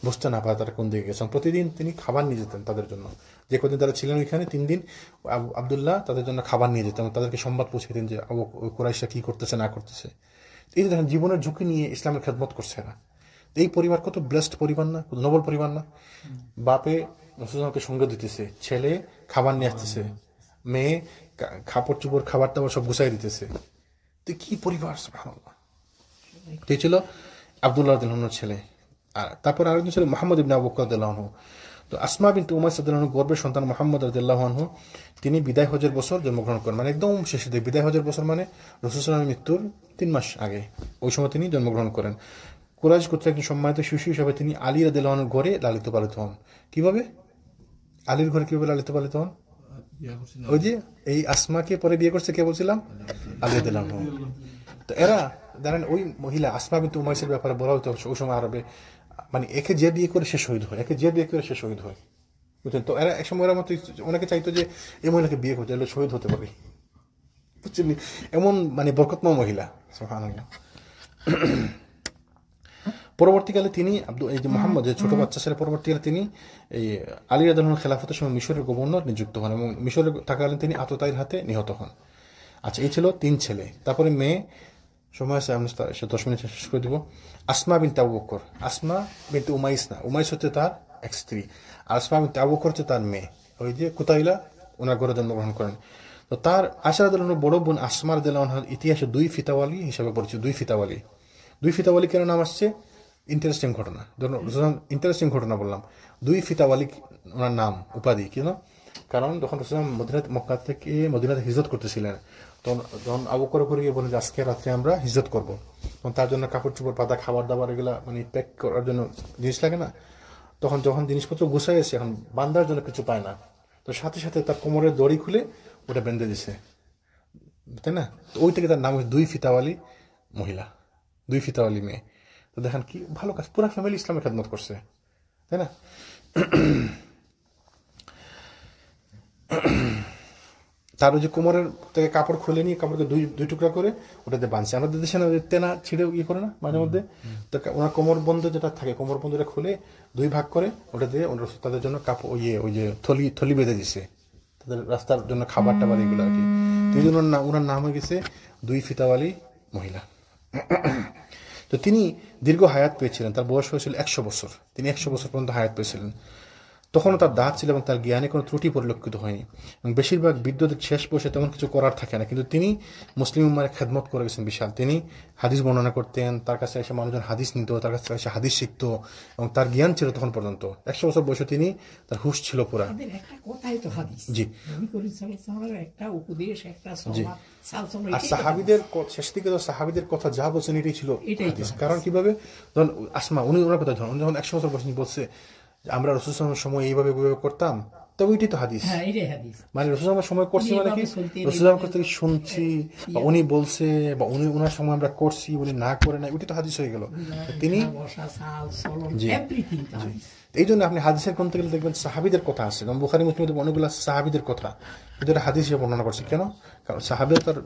বুঝতে না পারে তারা কোন দিকে গেছেন। প্রতিদিন তিনি খাবার নিয়ে যেতেন তাদের জন্য, যে কদিন তারা ছিলেন ওইখানে 3 দিন আব্দুল্লাহ তাদের জন্য খাবার নিয়ে যেতেন, তাদেরকে সংবাদ পৌঁছে দিতেন যে কুরাইশরা কি করতেছে না করতেছে। এই যে দেখেন জীবনের ঝুঁকি নিয়ে ইসলামের খেদমত করছে এরা। এই পরিবার কত ব্লেসড পরিবার না, কত নোবেল পরিবার না? বাপে রাসূলুল্লাহকে সঙ্গ দিতেছে, ছেলে খাবার নিয়ে আসতেছে, মেয়ে কাপড় চোপড় খাবার টাবার সব গুছাই দিতেছে। তো কি পরিবার, সুবহানাল্লাহ। এই ছিল আব্দুল্লাহ রাদিয়াল্লাহু আনহুর ছেলে। আর তারপর আরেকজন ছিল মুহাম্মদ ইবনে আবু বকর রাদিয়াল্লাহু আনহু। তো আসমা বিনতে উমাইস রাদিয়াল্লাহু আনহু গর্ভের সন্তান মুহাম্মদ রাদিয়াল্লাহু আনহু, তিনি বিদায় হজের বছর জন্মগ্রহণ করেন, মানে একদম শেষের দিকে। বিদায় হজের বছর মানে রাসূল সাল্লাল্লাহু আলাইহি ওয়াসাল্লামের মৃত্যুর 3 মাস আগে, ওই সময় তিনি জন্মগ্রহণ করেন। কুরাইশ গোত্রের একজন সম্মানিত শিশু হিসেবে তিনি আলী রাদিয়াল্লাহু আনহুর ঘরে লালিত পালিত হন। কিভাবে? আলীর ঘরে কিভাবে লালিত পালিত হন? ওই যে এই আসমাকে পরে বিয়ে করছে কে বলছিলাম? আলী রাদিয়াল্লাহু আনহু। তো এরা জানেন ওই মহিলা আসমা বিনতে উমাইসের ব্যাপারে বলা হতো ওই সময় আরবে, মানে একে যে বিয়ে করে সে শহীদ হয়, বুঝছেন? তো এরা একসময় এরা মতো অনেকে চাইতো যে এই মহিলাকে বিয়ে করতে হলে শহীদ হতে পারে, বুঝছেন? এমন মানে বরকতময় মহিলা, সুবহানাল্লাহ। পরবর্তীকালে তিনি এই যে মুহাম্মদ যে ছোট বাচ্চা ছেলে, পরবর্তীকালে তিনি এই আলী রাদিয়াল্লাহু আনহুর খেলাফতের সময় মিশরের গভর্নর নিযুক্ত হন এবং মিশরে থাকাকালীন তিনি আততায়ীর হাতে নিহত হন। আচ্ছা, এই ছিল 3 ছেলে। তারপরে মেয়ে, সময় আছে আমি 10 মিনিট শেষ করে দেবো। আসমা বিনতে আবু বকর, আসমা বিনতে উমাইস না, উমাইস হচ্ছে তার এক স্ত্রী, আসমা বিনতে আবু বকর হচ্ছে তার মেয়ে। ওই যে কুতাইলা ওনার ঘরে জন্মগ্রহণ করেন। তো তার আয়েশা রাদিয়াল্লাহু আনহার বড় বোন আসমা রাদিয়াল্লাহু আনহার ইতিহাসে 2 ফিতাওয়ালি হিসেবে পরিচিত। 2 ফিতাওয়ালি কেন নাম আসছে? ইন্টারেস্টিং ঘটনা, ইন্টারেস্টিং ঘটনা বললাম। 2 ফিতাওয়ালি ওনার নাম, উপাধি কেন? কারণ যখন রাসূলুল্লাহ মক্কা থেকে মদিনাতে হিজরত করতেছিলেন, তখন আবু বকর করে গিয়ে বলে যে আজকে রাত্রে আমরা হিজরত করবো, তখন তার জন্য কাপড় চোপড় পাতা, খাবার দাবার এগুলা মানে প্যাক করার জন্য জিনিস লাগে না। তখন যখন জিনিসপত্র গুছাই গেছে, এখন বান্ধার জন্য কিছু পায় না, তো সাথে সাথে তার কোমরের দড়ি খুলে ওটা বেঁধে দিছে, তাই না? তো ওই থেকে তার নাম হচ্ছে 2 ফিতাওয়ালি মহিলা, 2 ফিতাওয়ালি মেয়ে। তো দেখেন কি ভালো কাজ, পুরা ফ্যামিলি ইসলামের খেদমত করছে, তাই না? তার ওই যে কোমরের থেকে কাপড় খুলে নিয়ে কাপড়কে দুই টুকরা করে ওটাতে বাঁধছে। আমাদের দেশে না তেনা ছিঁড়ে ইয়ে করে না মাঝে মধ্যে, তো ওনার কোমর বন্ধ যেটা থাকে, কোমর বন্ধটা খুলে 2 ভাগ করে ওটা দিয়ে তাদের জন্য কাপড় ওই যে থলি বেঁধে দিছে, তাদের রাস্তার জন্য খাবার টাবার এগুলো আর কি। এই জন্য ওনার নাম হয়ে গেছে 2 ফিতাওয়ালি মহিলা। তো তিনি দীর্ঘ হায়াত পেয়েছিলেন, তার বয়স হয়েছিল 100 বছর, তিনি 100 বছর পর্যন্ত হায়াত পেয়েছিলেন। তখনও তার দাঁত ছিল এবং তার জ্ঞানে কোনো ত্রুটি পরিলক্ষিত হয়নি, এবং বেশিরভাগ বৃদ্ধদের শেষ বয়সে তেমন কিছু করার থাকে না, কিন্তু তিনি মুসলিম উম্মাহর খেদমত করে গেছেন বিশাল। তিনি হাদিস বর্ণনা করতেন, তার কাছে এসে মানুষজন হাদিস নিত, তার কাছে এসে হাদিস শিখত, এবং তার জ্ঞান ছিল তখন পর্যন্ত। 100 বছর বয়সে তিনি, তার হুশ ছিল পুরা। একটা কথাই তো হাদিস, জি, নবী করিম সাল্লাল্লাহু আলাইহি ওয়াসাল্লামের একটা উপদেশ, একটা সুন্নাত, সালসালা। আর সাহাবীদের শেষ দিকে তো সাহাবীদের কথা যা বলছেন এটাই ছিল হাদিস। কারণ কিভাবে, যখন আসমা উনি ওনার কথা যখন 100 বছর বয়সে বলছে আমরা রাসূল সাল্লাল্লাহু আলাইহি ওয়াসাল্লামের সময় এইভাবে করতাম, তো ওইটাই তো হাদিস। হ্যাঁ, এটাই হাদিস। মানে রাসূল সাল্লাল্লাহু আলাইহি ওয়াসাল্লাম সময় করছি মানে কি, রাসূল সাল্লাল্লাহু আলাইহি ওয়াসাল্লাম শুনছি বা উনি বলছে বা উনি ওনার সময় আমরা করছি, উনি না করে না, ওইটাই তো হাদিস হয়ে গেল। তিনি এই জন্য আপনি হাদিসের কোন থেকে দেখবেন সাহাবীদের কথা আছে, যেমন বুখারী মুসলিমে অনেকগুলো সাহাবীদের কথা এটা হাদিস হিসেবে বর্ণনা করছে। কেন? কারণ সাহাবীরা তার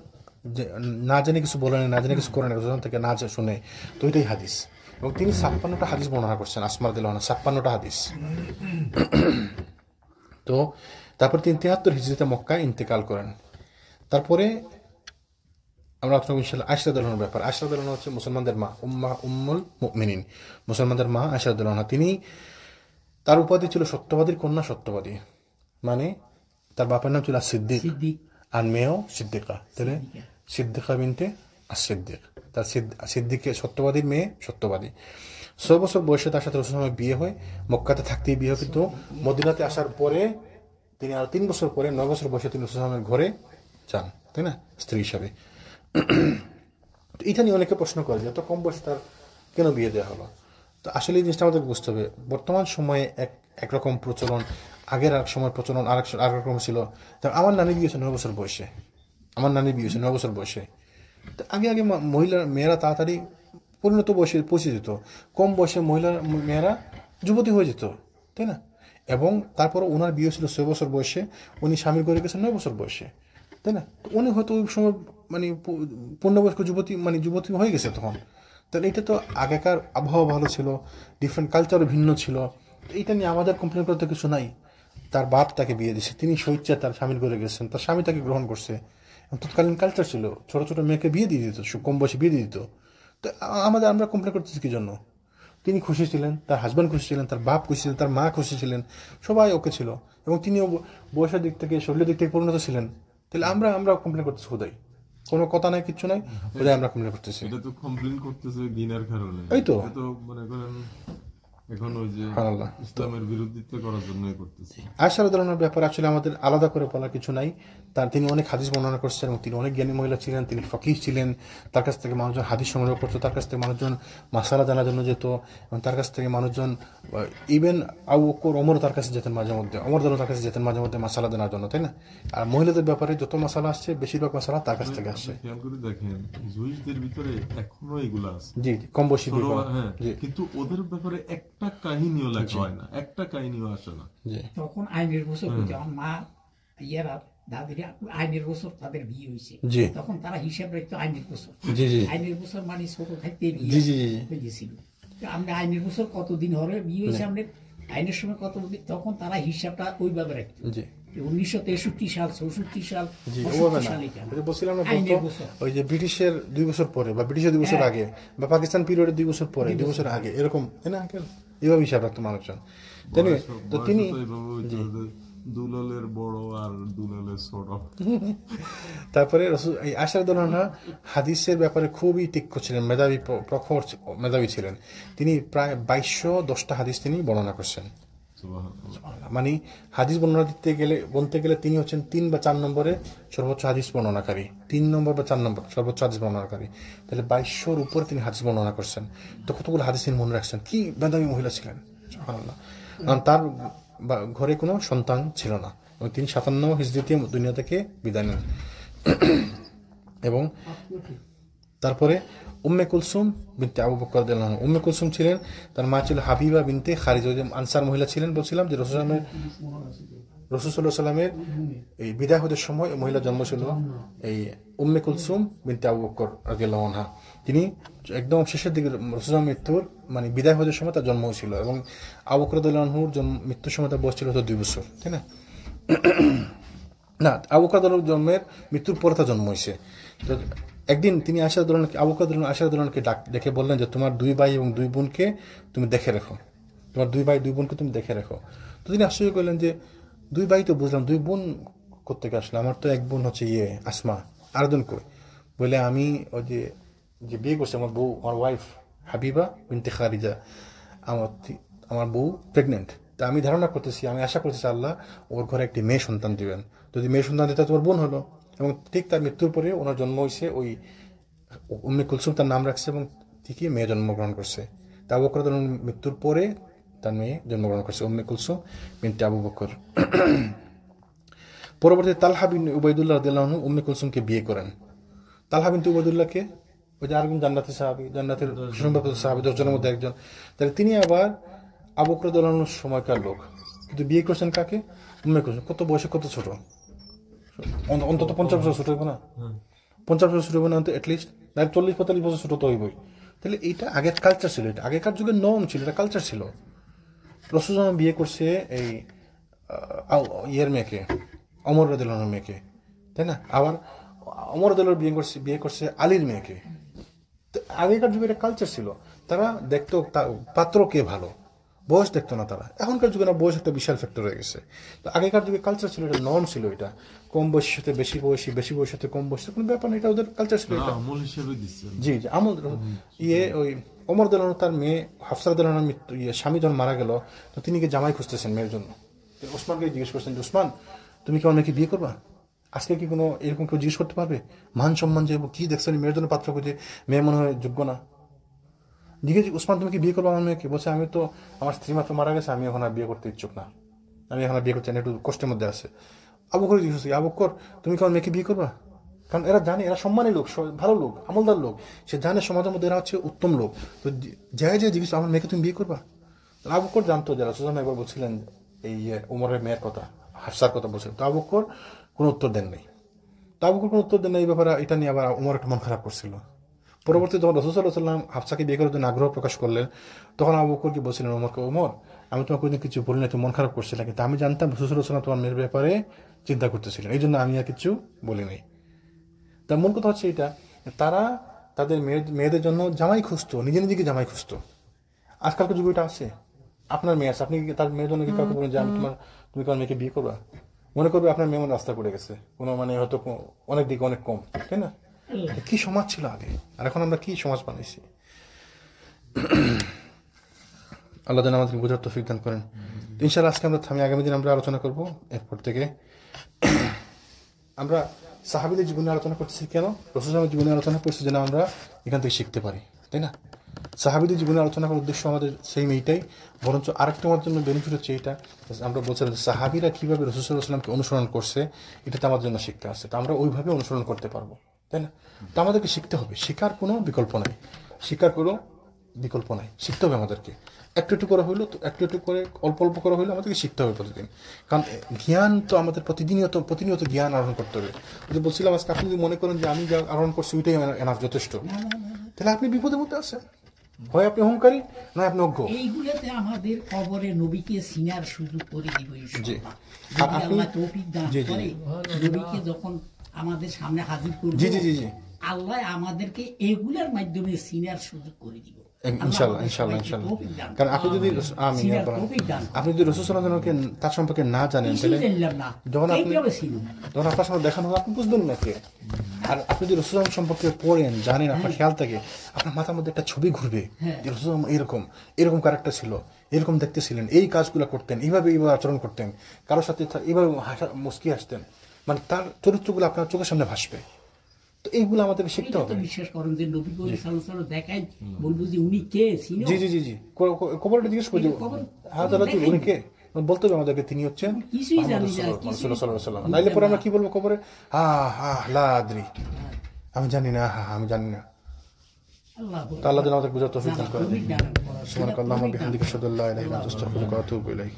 না জেনে কিছু বলে না, জেনে কিছু করে না, রাসূল থেকে না শুনে, তো এটাই হাদিস। এবং তিনি 56টা হাদিস বর্ণনা করছেন, আসমা রাদিয়াল্লাহু আনহা 56টা হাদিস। তো তারপর তিনি 73 হিজরিতে মক্কায় ইন্তেকাল করেন। তারপরে আমরা ইনশাআল্লাহ আয়েশা রাদিয়াল্লাহু আনহার ব্যাপার। আয়েশা রাদিয়াল্লাহু আনহা হচ্ছে মুসলমানদের মা, উম্মুল মুমিনিন, মুসলমানদের মা আয়েশা রাদিয়াল্লাহু আনহা। তিনি, তার উপাধি ছিল সত্যবাদীর কন্যা, সত্যবাদী মানে তার বাবার নাম ছিল সিদ্দিক, আর মেয়েও সিদ্দিকা, তাহলে সিদ্দিকা বিনতে as-সিদ্দিক। তার সিদ্দিকে সত্যবাদীর মেয়ে, সত্যবাদী। 6 বছর বয়সে তার সাথে রাসূলের সময় বিয়ে হয়, মক্কাতে থাকতেই বিয়ে হয়, কিন্তু মদিনাতে আসার পরে তিনি আরো 3 বছর পরে 9 বছর বয়সে তিনি রাসূলের ঘরে যান, তাই না, স্ত্রী হিসাবে। এটা নিয়ে অনেকে প্রশ্ন করে যে এত কম বয়সে তার কেন বিয়ে দেওয়া হলো। তো আসলে এই জিনিসটা আমাদের বুঝতে হবে, বর্তমান সময়ে একরকম প্রচলন, আগের এক সময় প্রচলন আরেক রকম ছিল। আমার নানি বিয়ে হয়েছে 9 বছর বয়সে, আমার নানি বিয়ে হয়েছে 9 বছর বয়সে। তো আগে মেয়েরা তাড়াতাড়ি পরিণত বয়সে পৌঁছে যেত, কম বয়সে মেয়েরা যুবতী হয়ে যেত, তাই না। এবং তারপর ওনার বিয়ে ছিল 6 বছর বয়সে, উনি স্বামীর ঘরে গেছেন 9 বছর বয়সে, তাই না। উনি হয়তো ওই সময় মানে পূর্ণবয়স্ক যুবতী হয়ে গেছে তখন। তাহলে এটা তো আগেকার আবহাওয়া ভালো ছিল, ডিফারেন্ট কালচারও ভিন্ন ছিল, এইটা নিয়ে আমাদের কমপ্লেন করতে কিছু নাই। তার বাপ তাকে বিয়ে দিয়েছে, তিনি স্বেচ্ছায় তার স্বামীর ঘরে গেছেন, তার স্বামী তাকে গ্রহণ করছে। তৎকালীন কালচার ছিল, ছোট ছোট মেয়েকে বিয়ে দিয়ে দিত, কম বয়সে বিয়ে দিয়ে দিত। তো আমরা কমপ্লেন করতেছি কি জন্য? তিনি খুশি ছিলেন, তার হাজব্যান্ড খুশি ছিলেন, তার বাপ খুশি ছিলেন, তার মা খুশি ছিলেন, সবাই ওকে ছিল, এবং তিনিও বয়সের দিক থেকে, শরীরের দিক থেকে পরিণত ছিলেন। তাহলে আমরা কমপ্লেন করতেছি হুদাই, কোনো কথা নাই, কিচ্ছু নাই, হুদাই আমরা কমপ্লেন করতেছি। এটা তো কমপ্লেন করতেছে দিনের কারণে, এই তো মনে করেন এখন ওই যে ইসলামের বিরোধিতা করার জন্যই করতেছে। আয়েশা রাদিয়াল্লাহু আনহার ব্যাপারে আসলে আমাদের আলাদা করে বলার কিছু নাই। তিনি অনেক হাদিস বর্ণনা করছেন, এবং তিনি অনেক জ্ঞানী মহিলা ছিলেন, তিনি ফকিহ ছিলেন। তার কাছ থেকে মানুষজন হাদিস সংগ্রহ করতো, তার কাছ থেকে মানুষজন মাসালা জানার জন্য যেত, এবং তার কাছ থেকে মানুষজন ইভেন আবু বকর, ওমর তার কাছে যেতেন মাঝে মধ্যে, ওমর তার কাছে যেতেন মাঝে মধ্যে মাসালা জানার জন্য, তাই না। আর মহিলাদের ব্যাপারে যত মাসালা আসছে, বেশিরভাগ মাসালা তার কাছ থেকে আসছে। খেয়াল করে দেখেন, জুইসদের ভিতরে এখনো এগুলো আছে, জি, কম বয়সী, কিন্তু ওদের ব্যাপারে একটা কাহিনীও লেখা হয় না, একটা কাহিনীও আসে না। তখন আইনের বছর, যখন মা ইয়ারা দাদিরা আইনের বছর তাদের বিয়ে হয়েছে, তখন তারা হিসাব রাখতো আইনের বছর। আইনের বছর মানে ছোট থাকতে বিয়ে হয়েছিল। আমরা আইনের বছর কতদিন হলে বিয়ে হয়েছে, আমাদের আইনের সময় কত, তখন তারা হিসাবটা ওইভাবে রাখতো। 1963 সাল, 64 সাল, বলছিলাম না, ওই যে ব্রিটিশের 2 বছর পরে, বা ব্রিটিশের 2 বছর আগে, বা পাকিস্তান পিরিয়ডের 2 বছর পরে, 2 বছর আগে, এরকম, তাই না আঙ্কেল, এইভাবে হিসাব রাখতো মানুষজন। তো তিনি দুলালের বড় আর দুলালের ছোট। তারপরে আয়েশা রাদিয়াল্লাহু আনহা হাদিসের ব্যাপারে খুবই তীক্ষ্ণ ছিলেন, প্রখর মেধাবী ছিলেন। তিনি প্রায় 2210টা হাদিস তিনি বর্ণনা করছেন। মানে হাদিস বর্ণনা বলতে গেলে তিনি হচ্ছেন 3 বা 4 নম্বরে সর্বোচ্চ হাদিস বর্ণনাকারী, 3 নম্বর বা 4 নম্বর সর্বোচ্চ হাদিস বর্ণনাকারী। তাহলে 2200-র উপরে তিনি হাদিস বর্ণনা করছেন। তো কতগুলো হাদিস তিনি মনে রাখছেন, কি মেধাবী মহিলা ছিলেন, সুবহানাল্লাহ। তার ঘরে কোনো সন্তান ছিল না, এবং তিনি 57 হিজরিতে দুনিয়া থেকে বিদায় নেন। এবং তারপরে উম্মে কুলসুম বিনতে আবু বকর রাদিয়াল্লাহু আনহু, উম্মে কুলসুম ছিলেন, তার মা ছিল হাবিবা বিনতে খারিজ, আনসার মহিলা ছিলেন। বলছিলাম যে রাসূল সাল্লাল্লাহু আলাইহি ওয়াসাল্লামের এই বিদায় হতে সময় মহিলা জন্ম ছিল এই উম্মে কুলসুম বিনতে আবু বকর রাদিয়াল্লাহু আনহা। তিনি একদম শেষের দিকে রাসূলের মৃত্যুর মানে বিদায় হতে সময় তার জন্ম হয়েছিল, এবং আবু বকর রাদিয়াল্লাহু আনহুর মৃত্যুর সময় তার বয়স ছিল 2 বছর, তাই না। না, আবু বকর রাদিয়াল্লাহু আনহুর মৃত্যুর পরে তার জন্ম হয়েছে। একদিন তিনি আবু বকর আয়েশা রাদিয়াল্লাহু আনহাকে ডেকে বললেন যে তোমার 2 ভাই এবং 2 বোনকে তুমি দেখে রাখো, তোমার 2 ভাই 2 বোনকে তুমি দেখে রাখো। তো তিনি আশ্চর্য করলেন যে 2 ভাই তো বুঝলাম, 2 বোন কোত্থেকে আসলে, আমার তো এক বোন হচ্ছে আসমা, আর দুন কই? বলে আমি ওই যে বিয়ে করছি আমার বউ, আমার ওয়াইফ হাবিবা বিনতে খারিজা, আমার বউ প্রেগনেন্ট। তা আমি ধারণা করতেছি, আমি আশা করতেছি আল্লাহ ওর ঘরে একটি মেয়ে সন্তান দিবেন, যদি মেয়ে সন্তান দিতে তোমার বোন হলো। এবং ঠিক তার মৃত্যুর পরে ওনার জন্ম হয়েছে ওই উম্মে কুলসুম, তার নাম রাখছে, এবং ঠিকই মেয়ে জন্মগ্রহণ করছে। তা আবু বকর মৃত্যুর পরে তার মেয়ে জন্মগ্রহণ করছে, উম্মে কুলসুম বিনতে আবু বকর। পরবর্তীতে তালহা বিন উবাইদুল্লাহ রাদিয়াল্লাহু আনহু উম্মে কুলসুমকে বিয়ে করেন। তালহা বিন উবাইদুল্লাহকে ওই যে আরেকজন জান্নাতি সাহাবী, জান্নাতের সুসংবাদিত সাহাবী 10 জনের মধ্যে একজন, তাহলে তিনি আবার আবু বকর রাদিয়াল্লাহু আনহুর সময়কার লোক, কিন্তু বিয়ে করছেন কাকে? উম্মে কুলসুম। কত বয়সে কত ছোট, অন্তত 50 বছর ছোট হইব না? 50 বছর ছোট হইব না? অ্যাটলিস্ট 40-45 বছর ছোট তো হইবই। তাহলে এইটা আগের কালচার ছিল, এটা আগেকার যুগের নর্ম ছিল, এটা কালচার ছিল। রাসূল বিয়ে করছে এই ইয়ের মেয়েকে, ওমর রাদিয়াল্লাহু আনহুর মেয়েকে, তাই না? আবার ওমর রাদিয়াল্লাহু বিয়ে করছে আলীর মেয়েকে। আগেকার যুগে এটা কালচার ছিল, তারা দেখতো পাত্র কে ভালো, বয়স দেখতো না তারা। এখনকার যুগে না, বয়স একটা বিশাল ফ্যাক্টর হয়ে গেছে। তো আগেকার যুগে কালচার ছিল, এটা নর্ম ছিল, এটা কম বয়সের সাথে বেশি বয়সী, বেশি বয়সের সাথে কম বয়সী কোনো ব্যাপার না, এটা ওদের কালচার ছিল। আমল হিসেবে দিচ্ছে। জি জি, আমল। ওই ওমর রাদিয়াল্লাহু তার মেয়ে হাফসা রাদিয়াল্লাহু আনহার স্বামী যখন মারা গেল, তো তিনি কি জামাই খুঁজতেছেন মেয়ের জন্য। ওসমানকে জিজ্ঞেস করছেন যে ওসমান, তুমি কি অনেকে বিয়ে করবা? আজকে কি কোনো এরকম কেউ জিজ্ঞেস করতে পারবে? মান সম্মান যে কি দেখছেন, মেয়ের জন্য পাত্র খুঁজে, মেয়ে মনে হয় যোগ্য না। জিজ্ঞেস, ওসমান তুমি কি বিয়ে করবো আমার মেয়েকে? বলছে আমি তো, আমার স্ত্রী মাত্র মারা গেছে, আমি এখন আর বিয়ে করতে ইচ্ছুক না, আমি এখন আর বিয়ে করতে একটু কষ্টের মধ্যে আছে। আবু বকর জিজ্ঞেস, আবু বকর তুমি কি আমার মেয়েকে বিয়ে করবা? কারণ এরা জানে, এরা সম্মানী লোক, ভালো লোক, আমলদার লোক, সে জানে সমাজের মধ্যে এরা হচ্ছে উত্তম লোক। তো যাই জিজ্ঞেস, আমার মেয়েকে তুমি বিয়ে করবা? আবু বকর জানতো যে রাসূল একবার বলছিলেন এই ওমরের মেয়ের কথা, হাফসার কথা বলছিলেন। তো আবু বকর কোনো উত্তর দেন নাই। তো আবু বকর কোনো উত্তর দেন নাই, এই ব্যাপারে এটা নিয়ে আবার ওমর একটা মন খারাপ করছিল। পরবর্তী যখন রাসূল সাল্লাল্লাহু আলাইহি ওয়াসাল্লাম হাফসাকে বিয়ে করার জন্য আগ্রহ প্রকাশ করলেন, তখন আবু বকর কি বলছিলেন ওমরকে, ওমর আমি তোমাকে কোনোদিন কিছু বলি না, তুমি মন খারাপ করছিলে, কিন্তু আমি জানতাম রাসূল সাল্লাল্লাহু আলাইহি ওয়াসাল্লাম তোমার মেয়ের ব্যাপারে চিন্তা করতেছিলেন, এই জন্য আমি আর কিছু বলি নাই। তার মূল কথা হচ্ছে এটা, তারা তাদের মেয়েদের জন্য জামাই খুঁজতো, নিজেকে জামাই খুঁজতো। আজকালকার যুগে এটা আছে, আপনার মেয়ে আছে, আপনি তার মেয়ের জন্য কি কাউকে বলেন যে তুমি কার মেয়েকে বিয়ে করবা? মনে করবে আপনার মেয়ে মনে রাস্তা পড়ে গেছে, কোনো মানে হয়তো অনেক দিকে অনেক কম, তাই না? কি সমাজ ছিল আগে, আর এখন আমরা কি সমাজ বানাইছি। আল্লাহ যেন আমাদেরকে বোঝার তৌফিক দান করেন। ইনশাআল্লাহ আজকে আমরা থামি, আগামী দিন আমরা আলোচনা করব। এরপর থেকে আমরা সাহাবীদের জীবনে আলোচনা করতেছি কেন, রাসূল সাল্লাল্লাহু জীবনে আলোচনা করছি যেন আমরা এখান থেকে শিখতে পারি, তাই না? সাহাবীদের জীবনে আলোচনা করার উদ্দেশ্য আমাদের সেই এইটাই, বরঞ্চ আরেকটা আমার জন্য বেনিফিট হচ্ছে এটা, আমরা বলছিলাম সাহাবীরা কিভাবে রাসূল সাল্লাল্লাহু আলাইহি ওয়াসাল্লামকে অনুসরণ করছে, এটা আমাদের জন্য শিখতে আছে, তো আমরা ওইভাবে অনুসরণ করতে পারবো, তাই না? তো আমাদেরকে শিখতে হবে, শেখার কোনো বিকল্প নাই, শিখতে হবে আমাদেরকে। একটু একটু করে হইলো, তো একটু একটু করে অল্প অল্প করে হইলো আমাদেরকে শিখতে হবে প্রতিদিন। কারণ জ্ঞান তো আমাদের প্রতিনিয়ত জ্ঞান আহরণ করতে হবে। ওই যে বলছিলাম আজকে আপনি যদি মনে করেন যে আমি যা আহরণ করছি ওইটাই এনাফ, যথেষ্ট, তাহলে আপনি বিপদের মধ্যে আছেন। হয় আপনি অহংকারী, নয় আপনি অজ্ঞ। এইগুলোতে আমাদের কবরে নবীকে সিনার সুযোগ করে দিব ইনশাআল্লাহ। আর আপনি আল্লাহ তৌফিক দান করে, নবীকে যখন আমাদের সামনে হাজির করবে, জি জি জি জি, আল্লাহ আমাদেরকে এগুলোর মাধ্যমে সিনার সুযোগ করে দিব ইনশাআল্লাহ। কারণ আপনি যদি আপনি যদি রাসূল সাল্লাল্লাহু আলাইহি ওয়াসাল্লামকে তার সম্পর্কে না জানেন, তাহলে যখন আপনার সামনে দেখানো হবে আপনি বুঝবেন না কে। আর আপনি যদি রাসূল সম্পর্কে পড়েন, জানেন, আপনার খেয়াল থাকে, আপনার মাথার মধ্যে একটা ছবি ঘুরবে যে রাসূল এরকম ক্যারেক্টার ছিল, এরকম দেখতে ছিলেন, এই কাজগুলো করতেন, এইভাবে আচরণ করতেন, কারোর সাথে এইভাবে মুস্কি আসতেন, মানে তার চরিত্রগুলো আপনার চোখের সামনে ভাসবে। তো এইগুলো আমাদের শিখতে হবে। বিশ্বাস করেন যে নবী করিম সাল্লাল্লাহু আলাইহি ওয়াসাল্লাম দেখায়, বলবো যে উনি কে ছিল। জি জি জি জি, কবরটা জিজ্ঞেস করছি, হ্যাঁ তাহলে উনি কে বলতে হবে আমাদেরকে, তিনি হচ্ছেন রাসূলুল্লাহ সাল্লাল্লাহু আলাইহি ওয়াসাল্লাম। নাইলে পরে আমরা কি বলবো কবরে, লা আদরি, আমি জানি না, আমি জানি না। আল্লাহ যেন আমাদের বুঝার তৌফিক দান করেন। সুবহানাকাল্লাহুম্মা বিহামদিকা আশহাদু আল্লা ইলাহা ইল্লা আনতা আস্তাগফিরুকা ওয়া আতুবু ইলাইক।